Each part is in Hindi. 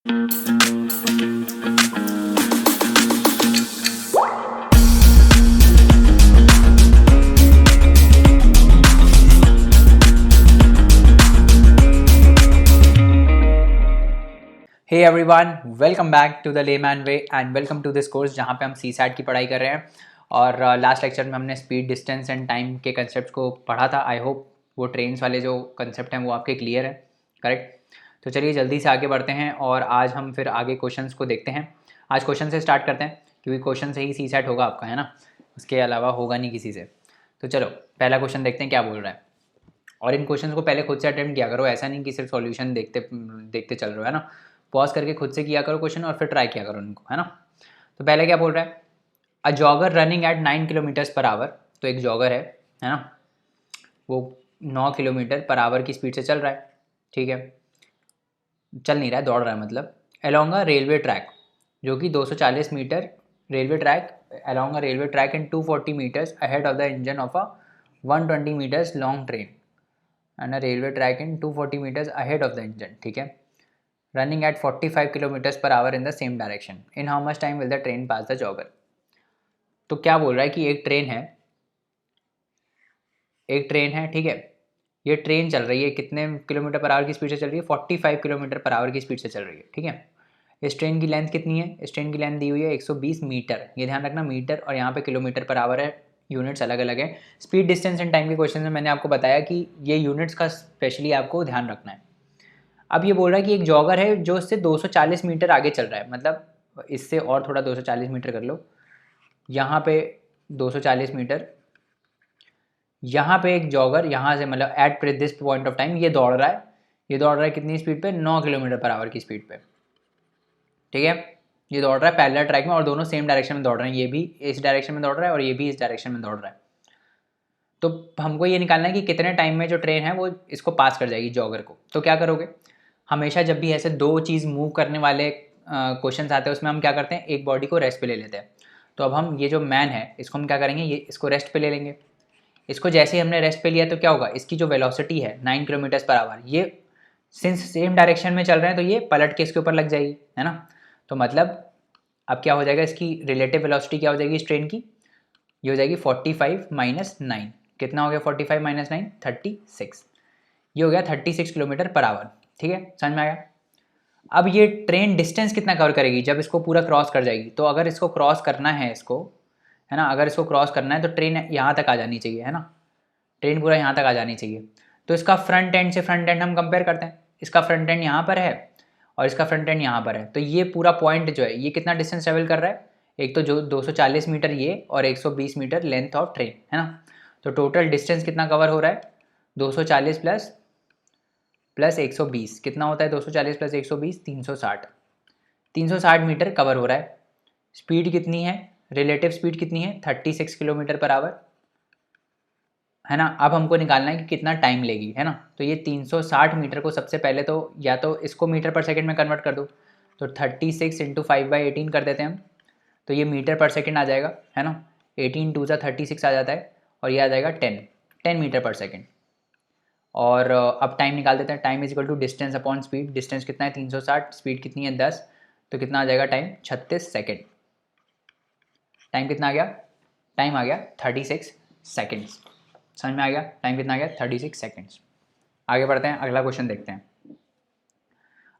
Hey everyone, welcome back to the layman way and welcome to this course जहाँ पे हम CSAT की पढ़ाई कर रहे हैं। और लास्ट लेक्चर में हमने स्पीड, डिस्टेंस एंड टाइम के कंसेप्ट को पढ़ा था। आई होप वो ट्रेन्स वाले जो कंसेप्ट हैं वो आपके क्लियर हैं, करेक्ट। तो चलिए जल्दी से आगे बढ़ते हैं और आज हम फिर आगे क्वेश्चंस को देखते हैं। आज क्वेश्चन से स्टार्ट करते हैं क्योंकि क्वेश्चन से ही CSAT होगा आपका, है ना, उसके अलावा होगा नहीं किसी से। तो चलो पहला क्वेश्चन देखते हैं क्या बोल रहा है। और इन क्वेश्चन को पहले खुद से अटेम्प्ट किया करो, ऐसा नहीं कि सिर्फ सॉल्यूशन देखते देखते चल रहे हो, है ना। पॉज करके खुद से किया करो क्वेश्चन और फिर ट्राई किया करो उनको, है ना। तो पहले क्या बोल रहा है, a jogger running at 9 kilometres per hour. तो एक जॉगर है ना, वो 9 किलोमीटर पर आवर की स्पीड से चल रहा है, ठीक है, चल नहीं रहा है, दौड़ रहा है मतलब, अलोंग अ रेलवे ट्रैक, जो कि 240 metre railway track, along a railway track and 240 metres ahead of the engine of a 120 metres long train and a railway track in 240 metres ahead of the engine, ठीक है, running at 45 kilometres per hour in the same direction. In how much time will the train pass the jogger. तो क्या बोल रहा है कि एक ट्रेन है, ठीक है, ये ट्रेन चल रही है, कितने किलोमीटर पर आवर की स्पीड से चल रही है, 45 किलोमीटर पर आवर की स्पीड से चल रही है, ठीक है। इस ट्रेन की लेंथ कितनी है, इस ट्रेन की लेंथ दी हुई है 120 मीटर, ये ध्यान रखना, मीटर और यहाँ पे किलोमीटर पर आवर है, यूनिट्स अलग अलग है। स्पीड, डिस्टेंस एंड टाइम के क्वेश्चन में मैंने आपको बताया कि ये यूनिट्स का स्पेशली आपको ध्यान रखना है। अब ये बोल रहा है कि एक जॉगर है जो इससे 240 मीटर आगे चल रहा है, मतलब इससे और थोड़ा 240 मीटर कर लो, यहाँ पे 240 मीटर, यहाँ पे एक जॉगर यहाँ से मतलब at this point of time ये दौड़ रहा है, ये दौड़ रहा है कितनी स्पीड पे, 9 किलोमीटर पर आवर की स्पीड पे, ठीक है। ये दौड़ रहा है पैरेलल ट्रैक में और दोनों सेम डायरेक्शन में दौड़ रहे हैं, ये भी इस डायरेक्शन में दौड़ रहा है और ये भी इस डायरेक्शन में दौड़ रहा है। तो हमको ये निकालना है कि कितने टाइम में जो ट्रेन है वो इसको पास कर जाएगी जॉगर को। तो क्या करोगे, हमेशा जब भी ऐसे दो चीज़ मूव करने वाले क्वेश्चन आते हैं उसमें हम क्या करते हैं, एक बॉडी को रेस्ट पे ले लेते हैं। तो अब हम ये जो मैन है इसको हम क्या करेंगे, ये इसको रेस्ट पे ले लेंगे। इसको जैसे ही हमने रेस्ट पे लिया तो क्या होगा, इसकी जो वेलोसिटी है 9 किलोमीटर पर आवर, ये सिंस सेम डायरेक्शन में चल रहे हैं तो ये पलट के इसके ऊपर लग जाएगी, है ना। तो मतलब अब क्या हो जाएगा, इसकी रिलेटिव वेलोसिटी क्या हो जाएगी इस ट्रेन की, ये हो जाएगी 45 माइनस 9। कितना हो गया 45 माइनस 9, 36। ये हो गया 36 किलोमीटर पर आवर, ठीक है, समझ में आया। अब ये ट्रेन डिस्टेंस कितना कवर करेगी जब इसको पूरा क्रॉस कर जाएगी। तो अगर इसको क्रॉस करना है, इसको, है ना, अगर इसको क्रॉस करना है तो ट्रेन यहाँ तक आ जानी चाहिए, है ना, ट्रेन पूरा यहाँ तक आ जानी चाहिए। तो इसका फ्रंट एंड से फ्रंट एंड हम कंपेयर करते हैं, इसका फ्रंट एंड यहाँ पर है और इसका फ्रंट एंड यहाँ पर है। तो ये पूरा पॉइंट जो है ये कितना डिस्टेंस ट्रेवल कर रहा है, एक तो जो 240 मीटर ये और 120 मीटर लेंथ ऑफ ट्रेन, है ना। तो टोटल डिस्टेंस कितना कवर हो रहा है, 240 प्लस 120 कितना होता है, 240 प्लस 120 360, 360 मीटर कवर हो रहा है। स्पीड कितनी है, रिलेटिव स्पीड कितनी है, 36 किलोमीटर पर आवर, है ना। अब हमको निकालना है कि कितना टाइम लेगी, है ना। तो ये 360 मीटर को सबसे पहले तो या तो इसको मीटर पर सेकंड में कन्वर्ट कर दो, तो 36 इंटू 5/18 कर देते हैं हम, तो ये मीटर पर सेकंड आ जाएगा, है ना। 18 टू 36 आ जाता है और ये आ जाएगा 10 मीटर पर सेकंड। और अब टाइम निकाल देते हैं, time is equal to distance upon speed. Distance कितना है 360, स्पीड कितनी है 10, तो कितना आ जाएगा टाइम 36 सेकेंड। टाइम कितना आ गया, टाइम आ गया 36 सेकेंड्स। समझ में आ गया, टाइम कितना आ गया 36 सेकेंड्स। आगे बढ़ते हैं, अगला क्वेश्चन देखते हैं।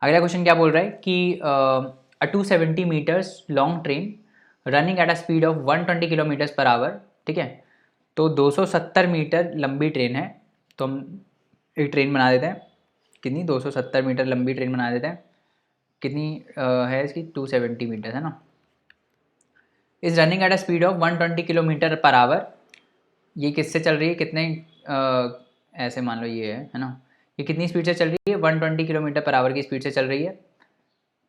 अगला क्वेश्चन क्या बोल रहा है कि a 270 metres long train running at a speed of 120 kilometres per hour, ठीक है। तो 270 मीटर लंबी ट्रेन है, तो हम एक ट्रेन बना देते हैं, कितनी 270 मीटर लंबी ट्रेन बना देते हैं, कितनी है इसकी 270 मीटर, है ना। Is running at a speed of 120 kilometre per our. ये किससे चल रही है, कितने ऐसे मान लो ये है ना, ये कितनी स्पीड से चल रही है, 120 किलोमीटर पर आवर की स्पीड से चल रही है।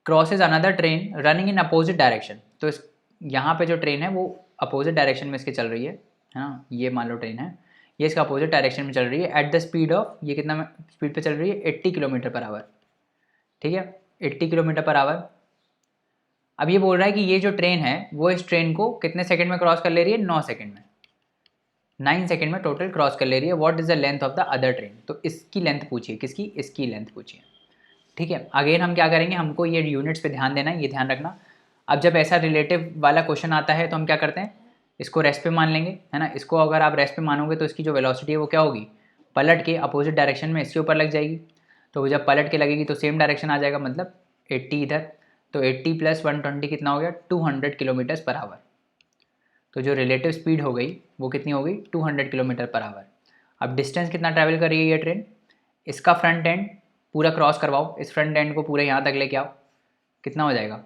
Crosses another train running in opposite direction. तो इस यहाँ पे जो ट्रेन है वो अपोजिट डायरेक्शन में इसके चल रही है ना, ये मान लो ट्रेन है, ये इसका अपोजिट डायरेक्शन में चल रही है एट द स्पीड ऑफ, ये कितना स्पीड पे चल रही है 80 किलोमीटर पर आवर, ठीक है, 80 किलोमीटर पर आवर। अब ये बोल रहा है कि ये जो ट्रेन है वो इस ट्रेन को कितने सेकंड में क्रॉस कर ले रही है, 9 सेकंड में, 9 सेकंड में टोटल क्रॉस कर ले रही है। What is the length of the other train. तो इसकी लेंथ पूछिए, किसकी, इसकी लेंथ पूछिए, ठीक है। अगेन हम क्या करेंगे, हमको ये यूनिट्स पे ध्यान देना है, ये ध्यान रखना। अब जब ऐसा रिलेटिव वाला क्वेश्चन आता है तो हम क्या करते हैं, इसको रेस्ट पे मान लेंगे, है ना। इसको अगर आप रेस्ट पे मानोगे तो इसकी जो वेलोसिटी है वो क्या होगी, पलट के अपोजिट डायरेक्शन में इसके ऊपर लग जाएगी। तो जब पलट के लगेगी तो सेम डायरेक्शन आ जाएगा, मतलब 80 इधर। तो 80 + 120 कितना हो गया, 200 किलोमीटर पर आवर। तो जो रिलेटिव स्पीड हो गई वो कितनी हो गई, 200 किलोमीटर पर आवर। अब डिस्टेंस कितना ट्रैवल कर रही है ये ट्रेन, इसका फ्रंट एंड पूरा क्रॉस करवाओ, इस फ्रंट एंड को पूरे यहाँ तक लेके आओ, कितना हो जाएगा,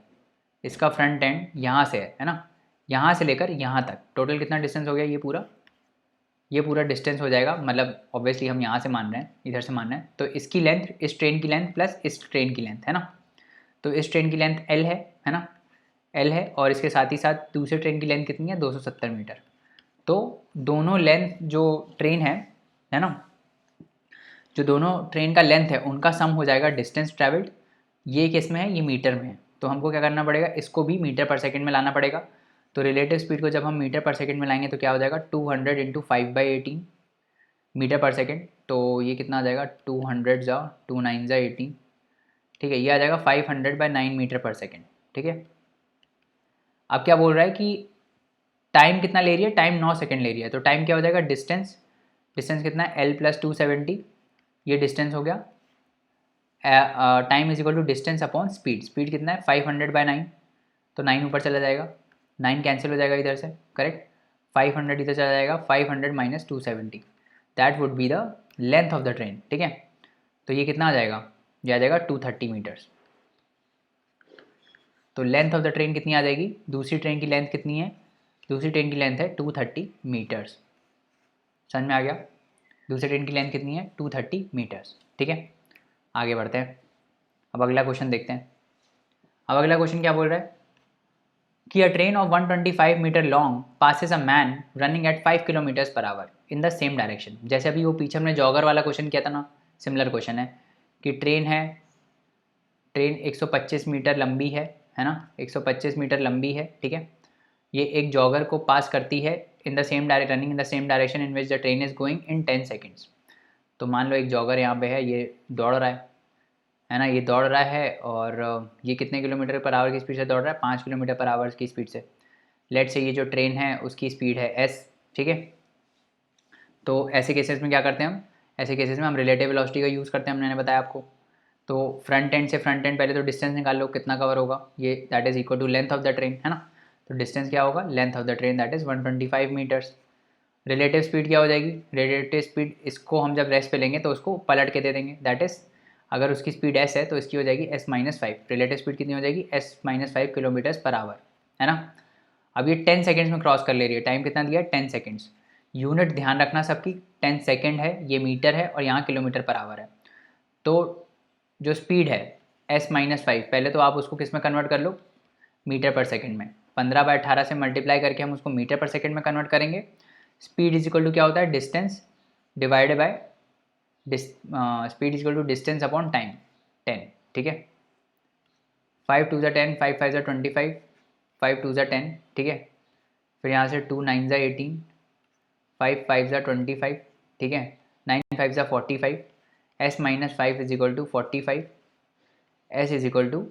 इसका फ्रंट एंड यहाँ से है ना, यहाँ से लेकर यहाँ तक टोटल कितना डिस्टेंस हो गया, ये पूरा डिस्टेंस हो जाएगा। मतलब ऑब्वियसली हम यहाँ से मान रहे हैं, इधर से मान रहे हैं, तो इसकी लेंथ इस ट्रेन की लेंथ प्लस इस ट्रेन की लेंथ, है ना। तो इस ट्रेन की लेंथ L है ना, L है, और इसके साथ ही साथ दूसरे ट्रेन की लेंथ कितनी है, 270 मीटर। तो दोनों लेंथ जो ट्रेन है ना, जो दोनों ट्रेन का लेंथ है उनका सम हो जाएगा डिस्टेंस ट्रैवल्ड। ये किस में है, ये मीटर में है। तो हमको क्या करना पड़ेगा, इसको भी मीटर पर सेकंड में लाना पड़ेगा। तो रिलेटिव स्पीड को जब हम मीटर पर सेकंड में लाएंगे तो क्या हो जाएगा, 200 × 5/18 मीटर पर सेकंड। तो ये कितना आ जाएगा, 200 जा 2 9 जा 18, ठीक है। ये आ जाएगा 500/9 मीटर पर सेकंड, ठीक है। अब क्या बोल रहा है कि टाइम कितना ले रही है, टाइम 9 सेकंड ले रही है। तो टाइम क्या हो जाएगा, डिस्टेंस, डिस्टेंस कितना है, L + 270, ये डिस्टेंस हो गया। Time is equal to distance upon speed, speed कितना है 500/9, तो 9 ऊपर चला जाएगा, 9 कैंसिल हो जाएगा इधर से, करेक्ट। 500 इधर चला जाएगा, 500 - 270, that would be the length of the train, ठीक है। तो ये कितना आ जाएगा, ये आ जाएगा 230 मीटर्स। तो लेंथ ऑफ द ट्रेन कितनी आ जाएगी, दूसरी ट्रेन की लेंथ कितनी है, दूसरी ट्रेन की लेंथ है 230 मीटर्स। समझ में आ गया, दूसरी ट्रेन की लेंथ कितनी है, 230 मीटर्स, ठीक है। आगे बढ़ते हैं, अब अगला क्वेश्चन देखते हैं। अब अगला क्वेश्चन क्या बोल रहा है कि a train of 125 metre long passes a man running at 5 kilometres per hour in the same direction. जैसे अभी वो पीछे हमने जॉगर वाला क्वेश्चन किया था ना, सिमिलर क्वेश्चन है कि ट्रेन है, ट्रेन 125 मीटर लंबी है ना, 125 मीटर लंबी है, ठीक है। ये एक जॉगर को पास करती है इन the same direct running in the same direction in which the train is going in 10 seconds. तो मान लो एक जॉगर यहाँ पे है, ये दौड़ रहा है ना, ये दौड़ रहा है, और ये कितने किलोमीटर पर आवर की स्पीड से दौड़ रहा है, 5 किलोमीटर पर आवर की स्पीड से। लेट से ये जो ट्रेन है उसकी स्पीड है s, ठीक है। तो ऐसे केसेस में क्या करते हैं हम, ऐसे केसेस में हम रिलेटिव वेलोसिटी का यूज़ करते हैं, मैंने बताया आपको। तो फ्रंट एंड से फ्रंट एंड पहले तो डिस्टेंस निकाल लो कितना कवर होगा, ये that is equal to length of the train, है ना। तो डिस्टेंस क्या होगा, length of the train that is 125 metres. Relative speed क्या हो जाएगी, रिलेटिव स्पीड इसको हम जब रेस्ट पे लेंगे तो उसको पलट के दे देंगे, दैट इज़ अगर उसकी स्पीड s है तो इसकी हो जाएगी s-5। रिलेटिव स्पीड कितनी हो जाएगी, s-5 किलोमीटर्स पर आवर, है ना। अब ये 10 सेकेंड्स में क्रॉस कर ले रही है, टाइम कितना दिया है, 10 सेकेंड्स। यूनिट ध्यान रखना सबकी, 10 सेकेंड है, ये मीटर है और यहाँ किलोमीटर पर आवर है। तो जो स्पीड है s-5, पहले तो आप उसको किस में कन्वर्ट कर लो, मीटर पर सेकेंड में। 15/18 से मल्टीप्लाई करके हम उसको मीटर पर सेकेंड में कन्वर्ट करेंगे। स्पीड इज इक्वल टू क्या होता है, distance divided by speed is equal to distance upon time, 10, ठीक है। 5 2 10, 5 5 25, 5 2 10, ठीक है। फिर यहाँ से 2 9 18, 5 5 25, ठीक है। 9 5 45, s-5 is equal to 45, s is equal to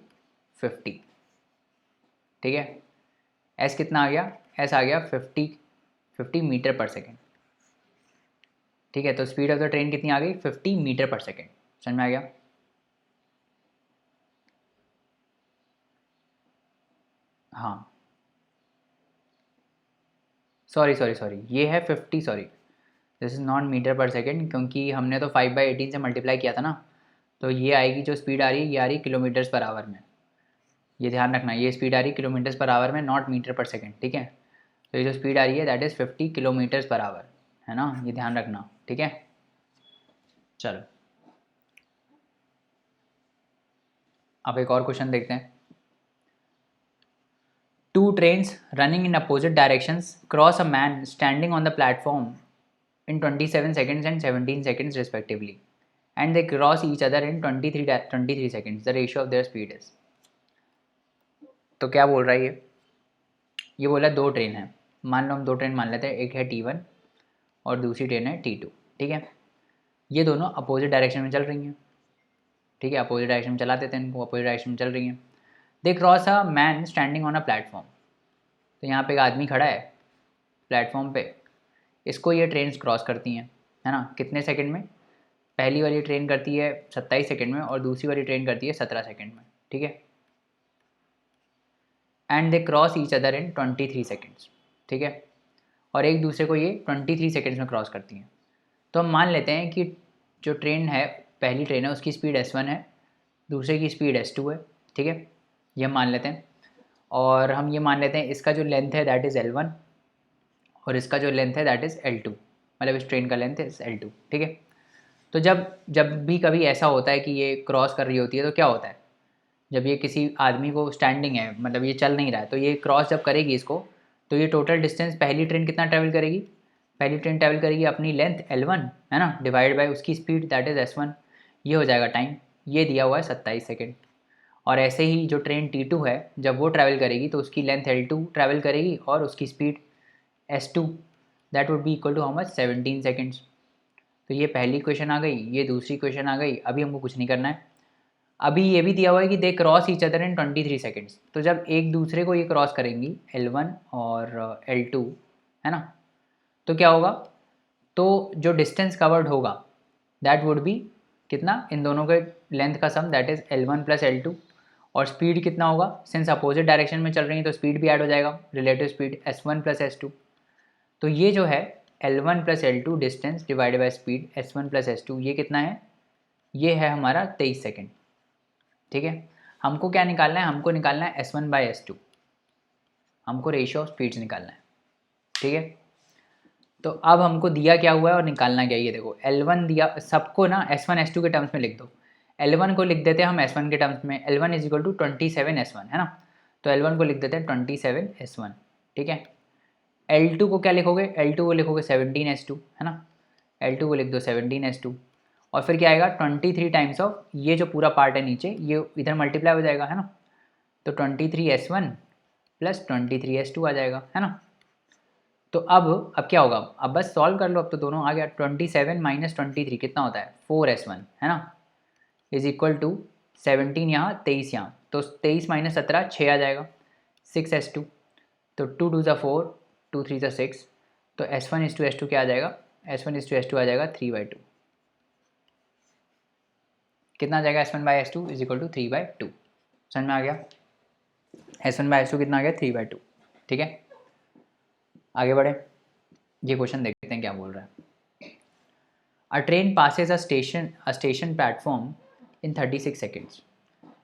50, ठीक है। s कितना आ गया, s आ गया 50 मीटर पर सेकेंड, ठीक है। तो स्पीड ऑफ द ट्रेन कितनी आ गई, 50 मीटर पर सेकेंड। समझ में आ गया, हाँ। सॉरी ये है 50, sorry this is not metre per second, क्योंकि हमने तो 5/18 से मल्टीप्लाई किया था ना। तो ये आएगी जो स्पीड आ रही है, ये आ रही किलोमीटर्स पर आवर में, ये ध्यान रखना, ये स्पीड आ रही किलोमीटर्स पर आवर में, नॉट मीटर पर सेकेंड, ठीक है। तो ये जो स्पीड आ रही है that is 50 kilometres per hour, है ना, ये ध्यान रखना, ठीक है। चलो अब एक और क्वेश्चन देखते हैं। Two trains running in opposite directions cross a man standing on the platform in 27 seconds and 17 seconds respectively, and they cross each other in 23 seconds. The ratio of their speed is। तो क्या बोल रहा है ये बोल रहा है दो ट्रेन है, मान लो हम दो ट्रेन मान लेते हैं, एक है T1 और दूसरी ट्रेन है T2, ठीक है। ये दोनों अपोजिट डायरेक्शन में चल रही हैं, ठीक है, अपोजिट डायरेक्शन में चलाते थे, इनको अपोजिट डायरेक्शन में चल रही हैं। They cross a man standing on a platform, तो यहाँ पे एक आदमी खड़ा है प्लेटफॉर्म पे, इसको ये ट्रेन क्रॉस करती हैं, है ना, कितने सेकंड में? पहली वाली ट्रेन करती है 27 सेकंड में और दूसरी वाली ट्रेन करती है 17 सेकंड में, ठीक है। And they cross each other in 23 seconds, ठीक है, और एक दूसरे को ये 23 सेकंड्स में क्रॉस करती हैं। तो हम मान लेते हैं कि जो ट्रेन है, पहली ट्रेन है, उसकी स्पीड s1 है, दूसरे की स्पीड s2 है, ठीक है, ये हम मान लेते हैं। और हम ये मान लेते हैं इसका जो लेंथ है दैट इज़ L1 और इसका जो लेंथ है दैट इज़ L2, मतलब इस ट्रेन का लेंथ है L2, ठीक है। तो जब जब भी कभी ऐसा होता है कि ये क्रॉस कर रही होती है तो क्या होता है, जब ये किसी आदमी को स्टैंडिंग है, मतलब ये चल नहीं रहा है, तो ये क्रॉस जब करेगी इसको, तो ये टोटल डिस्टेंस पहली ट्रेन कितना ट्रैवल करेगी? पहली ट्रेन ट्रैवल करेगी अपनी लेंथ L1, है ना, डिवाइड बाय उसकी स्पीड दैट इज़ S1, ये हो जाएगा टाइम, ये दिया हुआ है 27 सेकेंड। और ऐसे ही जो ट्रेन T2 है, जब वो ट्रैवल करेगी तो उसकी लेंथ L2 ट्रैवल करेगी और उसकी speed S2, that would be equal to how much, 17 seconds. तो ये पहली क्वेश्चन आ गई, ये दूसरी क्वेश्चन आ गई। अभी हमको कुछ नहीं करना है, अभी ये भी दिया हुआ है कि they cross each other in 23 seconds. तो जब एक दूसरे को ये क्रॉस करेंगी L1 और L2, है ना, तो क्या होगा, तो जो डिस्टेंस कवर्ड होगा दैट वुड बी कितना, इन दोनों के लेंथ का सम that is L1 plus L2, और स्पीड कितना होगा, सिंस अपोजिट डायरेक्शन में चल रही है तो स्पीड भी ऐड हो जाएगा, relative speed S1 plus S2। तो ये जो है L1 plus L2 distance divided by speed S1 plus S2, ये कितना है, ये है हमारा 23 सेकेंड, ठीक है। हमको क्या निकालना है, हमको निकालना है S1 बाई S2, हमको रेशियो ऑफ स्पीड्स निकालना है, ठीक है। तो अब हमको दिया क्या हुआ है और निकालना क्या है, ये देखो L1 दिया, सबको ना S1 S2 के टर्म्स में लिख दो। L1 को लिख देते हैं हम S1 के टर्म्स में, L1 is equal to 27 S1, है ना, तो L1 को लिख देते हैं 27 S1, ठीक है। L2 को क्या लिखोगे, L2 को लिखोगे 17 S2, है ना, L2 को लिख दो 17 S2, और फिर क्या आएगा 23 टाइम्स ऑफ ये जो पूरा पार्ट है नीचे, ये इधर मल्टीप्लाई हो जाएगा, है ना, तो 23 S1 प्लस 23 S2 आ जाएगा, है ना। तो अब क्या होगा, अब बस सॉल्व कर लो, अब तो दोनों आ गया। 27 माइनस 23 कितना होता है, 4S1, है ना, इज इक्वल टू 17 यहाँ 23 यहाँ, तो 23 माइनस 17 6 आ जाएगा, 6S2, तो 2 2 ज़ा 4, 2 3 ज़ा 6, तो S1 इज टू S2 क्या आ जाएगा, S1 इज टू S2 आ जाएगा 3/2, कितना आ जाएगा, S1 by S2 is equal to 3/2, समझ में आ गया, S1 बाई S2 कितना आ गया, 3/2, ठीक है। आगे बढ़े, ये क्वेश्चन देखते हैं क्या बोल रहा है। A train passes a station platform in 36 seconds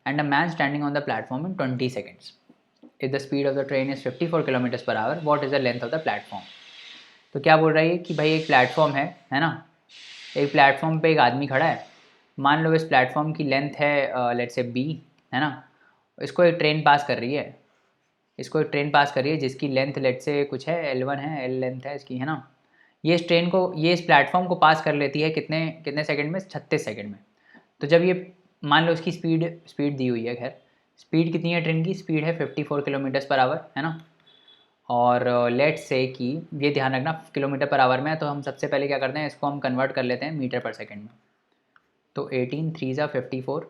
and a man standing on the platform in 20 seconds. If the speed of the train is 54 kilometers per hour, what is the length of the platform? तो क्या बोल रही है कि भाई एक प्लेटफॉर्म है ना, एक प्लेटफॉर्म पे एक आदमी खड़ा है, मान लो इस प्लेटफॉर्म की लेंथ है लेट्स से B, है ना, इसको एक ट्रेन पास कर रही है, इसको एक ट्रेन पास कर रही है जिसकी लेंथ लेट से कुछ है L1 है, L लेंथ है इसकी, है ना। ये इस ट्रेन को, ये इस प्लेटफॉर्म को पास कर लेती है कितने कितने सेकंड में, 36 सेकंड में। तो जब ये, मान लो इसकी स्पीड स्पीड दी हुई है, खैर स्पीड कितनी है, ट्रेन की स्पीड है 54 किलोमीटर्स पर आवर, है ना, और लेट्स से कि ये ध्यान रखना किलोमीटर पर आवर में है, तो हम सबसे पहले क्या करते हैं, इसको हम कन्वर्ट कर लेते हैं मीटर पर सेकेंड में। तो 18 3 ज़ा 54,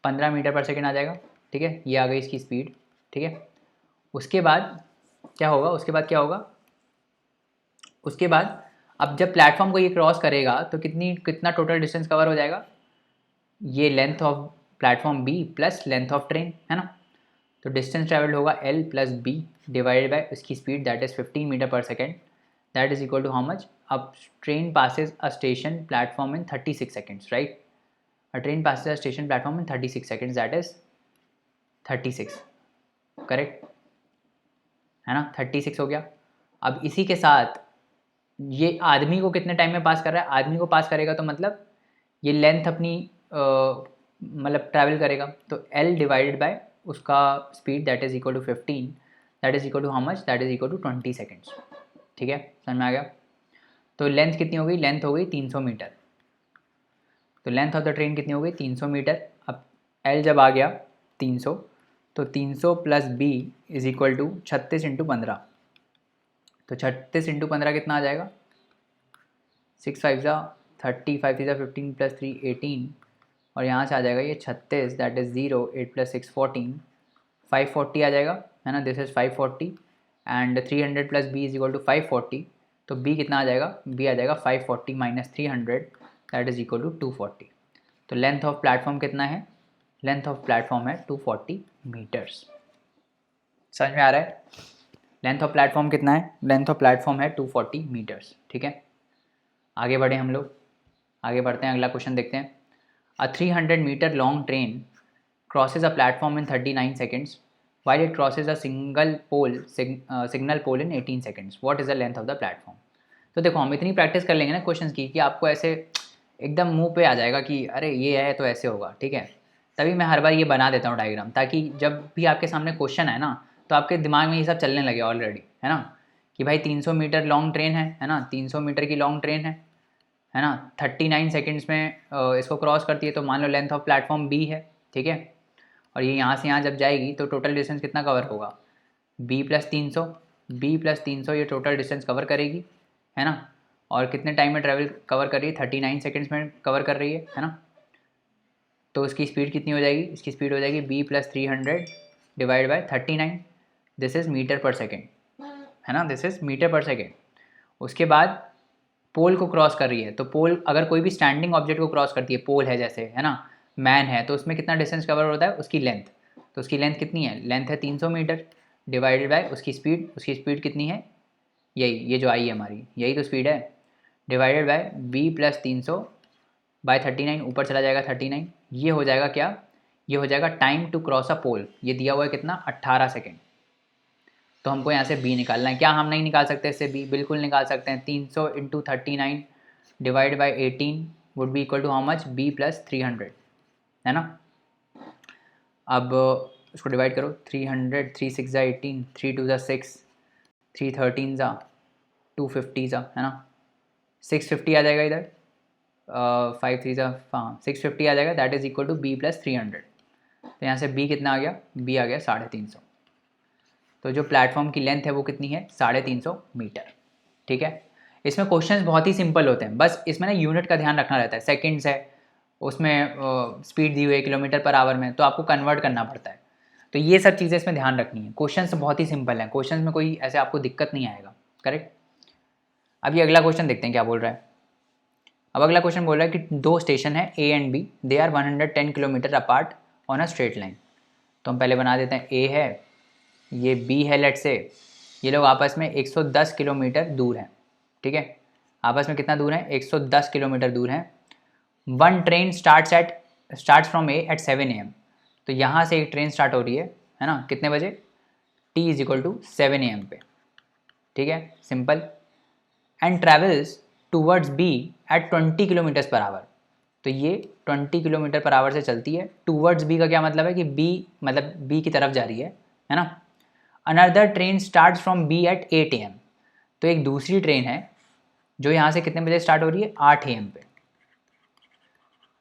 15 मीटर पर सेकेंड आ जाएगा, ठीक है, ये आ गई इसकी स्पीड, ठीक है। उसके बाद क्या होगा, उसके बाद क्या होगा, उसके बाद अब जब प्लेटफॉर्म को ये क्रॉस करेगा तो कितना टोटल डिस्टेंस कवर हो जाएगा, ये length of platform B plus length of train, है ना, तो डिस्टेंस ट्रैवल्ड होगा L plus B divided by उसकी speed that is 15 metre per second, that is equal to how much, अब train passes a station platform in 36 seconds, right, a train passes a station platform in 36 seconds, that is 36, correct, है ना, 36 हो गया। अब इसी के साथ ये आदमी को कितने टाइम में पास कर रहा है, आदमी को पास करेगा तो मतलब ये लेंथ अपनी मतलब ट्रैवल करेगा, तो L डिवाइडेड बाय उसका speed that is equal to 15, that is equal to how much, that is equal to 20 seconds, ठीक है, समझ में आ गया। तो लेंथ कितनी हो गई, लेंथ हो गई 300 मीटर, तो लेंथ ऑफ द ट्रेन कितनी हो गई 300 मीटर। अब L जब आ गया 300, तो 300 plus B is equal to 36 into 15, तो 36 इंटू 15 कितना आ जाएगा, 6 5 ज़ा 30, 5 3 ज़ा 15 प्लस 3 18, और यहाँ से आ जाएगा ये 36, दैट इज़ 0, 8 + 6 14, 540 आ जाएगा, है ना, दिस इज़ 540 एंड 300 + b = 540, तो b कितना आ जाएगा, b आ जाएगा 540 - 300 दैट इज़ इक्वल टू 240। तो लेंथ ऑफ प्लेटफॉर्म कितना है, लेंथ ऑफ प्लेटफॉर्म है 240 मीटर्स। समझ में आ रहा है, लेंथ ऑफ प्लेटफॉर्म कितना है, लेंथ ऑफ प्लेटफॉर्म है 240 मीटर्स। ठीक है, आगे बढ़े हम लोग, आगे बढ़ते हैं, अगला क्वेश्चन देखते हैं। A 300 metre long train crosses a platform in 39 seconds while it crosses a signal pole in 18 seconds. What is the length of the platform? तो देखो हम इतनी प्रैक्टिस कर लेंगे ना क्वेश्चंस की कि आपको ऐसे एकदम मुंह पे आ जाएगा कि अरे ये है तो ऐसे होगा। ठीक है, तभी मैं हर बार ये बना देता हूँ डायग्राम, ताकि जब भी आपके सामने क्वेश्चन है ना तो आपके दिमाग में ये सब चलने लगे ऑलरेडी, है ना, कि भाई 300 मीटर लॉन्ग ट्रेन है ना, 300 मीटर की लॉन्ग ट्रेन है ना, 39 सेकेंड्स में इसको क्रॉस करती है, तो मान लो लेंथ ऑफ प्लेटफॉर्म बी है। ठीक है, और ये यहाँ से यहाँ जब जाएगी तो टोटल डिस्टेंस कितना कवर होगा, b + 300, b + 300 ये टोटल डिस्टेंस कवर करेगी, है ना, और कितने टाइम में ट्रैवल कवर कर रही है, 39 सेकेंड्स में कवर कर रही है ना। तो उसकी स्पीड कितनी हो जाएगी, इसकी स्पीड हो जाएगी b + 300 divide by 39, this is metre per second, है ना, this is metre per second. उसके बाद पोल को क्रॉस कर रही है, तो पोल अगर कोई भी स्टैंडिंग ऑब्जेक्ट को क्रॉस करती है, पोल है जैसे, है ना, मैन है, तो उसमें कितना डिस्टेंस कवर होता है, उसकी लेंथ, तो उसकी लेंथ कितनी है, लेंथ है 300 मीटर डिवाइडेड बाय उसकी स्पीड कितनी है, यही ये जो आई है हमारी, यही तो स्पीड है, डिवाइडेड बाय b + 300 बाय 39, ऊपर चला जाएगा 39, ये हो जाएगा क्या, ये हो जाएगा टाइम टू क्रॉस अ पोल, ये दिया हुआ है कितना, 18 सेकेंड। तो हमको यहाँ से b निकालना है, क्या हम नहीं निकाल सकते इससे b, बिल्कुल निकाल सकते हैं। 300 × 39 divide by 18 would be equal to how much, b + 300, है ना। अब इसको डिवाइड करो, 300, 3 6 = 18, 3 2 = 6, 3 13 = 250 है ना, 650 आ जाएगा इधर, 5 3 हाँ 650 आ जाएगा, that is equal to b + 300। तो यहाँ से b कितना आ गया, b आ गया 350। तो जो प्लेटफॉर्म की लेंथ है वो कितनी है, 350 मीटर। ठीक है, इसमें क्वेश्चंस बहुत ही सिंपल होते हैं, बस इसमें ना यूनिट का ध्यान रखना रहता है। सेकंड्स है, उसमें स्पीड दी हुई है किलोमीटर पर आवर में, तो आपको कन्वर्ट करना पड़ता है। तो ये सब चीज़ें इसमें ध्यान रखनी है। क्वेश्चंस बहुत ही सिंपल हैं, क्वेश्चंस में कोई ऐसे आपको दिक्कत नहीं आएगा। करेक्ट। अब ये अगला क्वेश्चन देखते हैं क्या बोल रहा है। अब अगला क्वेश्चन बोल रहा है कि दो स्टेशन है A and B, they are 110 kilometre apart on a straight line. तो हम पहले बना देते हैं, A है, ये B है, लेट से ये लोग आपस में 110 किलोमीटर दूर हैं। ठीक है, आपस में कितना दूर है, 110 किलोमीटर दूर हैं। One train starts from A at 7 AM। तो यहाँ से एक ट्रेन स्टार्ट हो रही है ना, कितने बजे, T = 7 AM पे। ठीक है, simple. And travels towards B at 20 kilometres per hour. तो ये 20 किलोमीटर पर आवर से चलती है। टूवर्ड्स B का क्या मतलब है कि B मतलब B की तरफ जा रही है ना। Another train starts from B at 8 AM। तो एक दूसरी ट्रेन है जो यहाँ से कितने बजे स्टार्ट हो रही है, 8 AM पे।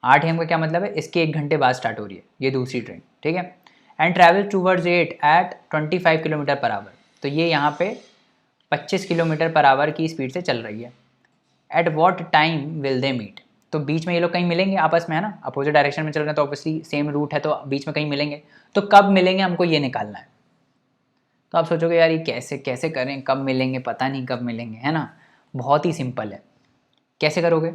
8 AM का क्या मतलब है, इसके 1 घंटे बाद स्टार्ट हो रही है ये दूसरी ट्रेन। ठीक है, and travel towards 8 at 25 kilometre per hour. तो ये यहाँ पे 25 किलोमीटर पर आवर की स्पीड से चल रही है। At what time will they meet. तो बीच में ये लोग कहीं मिलेंगे आपस में, है ना, अपोजिट डायरेक्शन में चल रहे हैं तो ऑब्वियसली सेम रूट है, तो बीच में कहीं मिलेंगे। तो कब मिलेंगे हमको ये निकालना है। तो आप सोचोगे यार ये कैसे कैसे करें, कब मिलेंगे, पता नहीं कब मिलेंगे, है ना। बहुत ही सिंपल है। कैसे करोगे,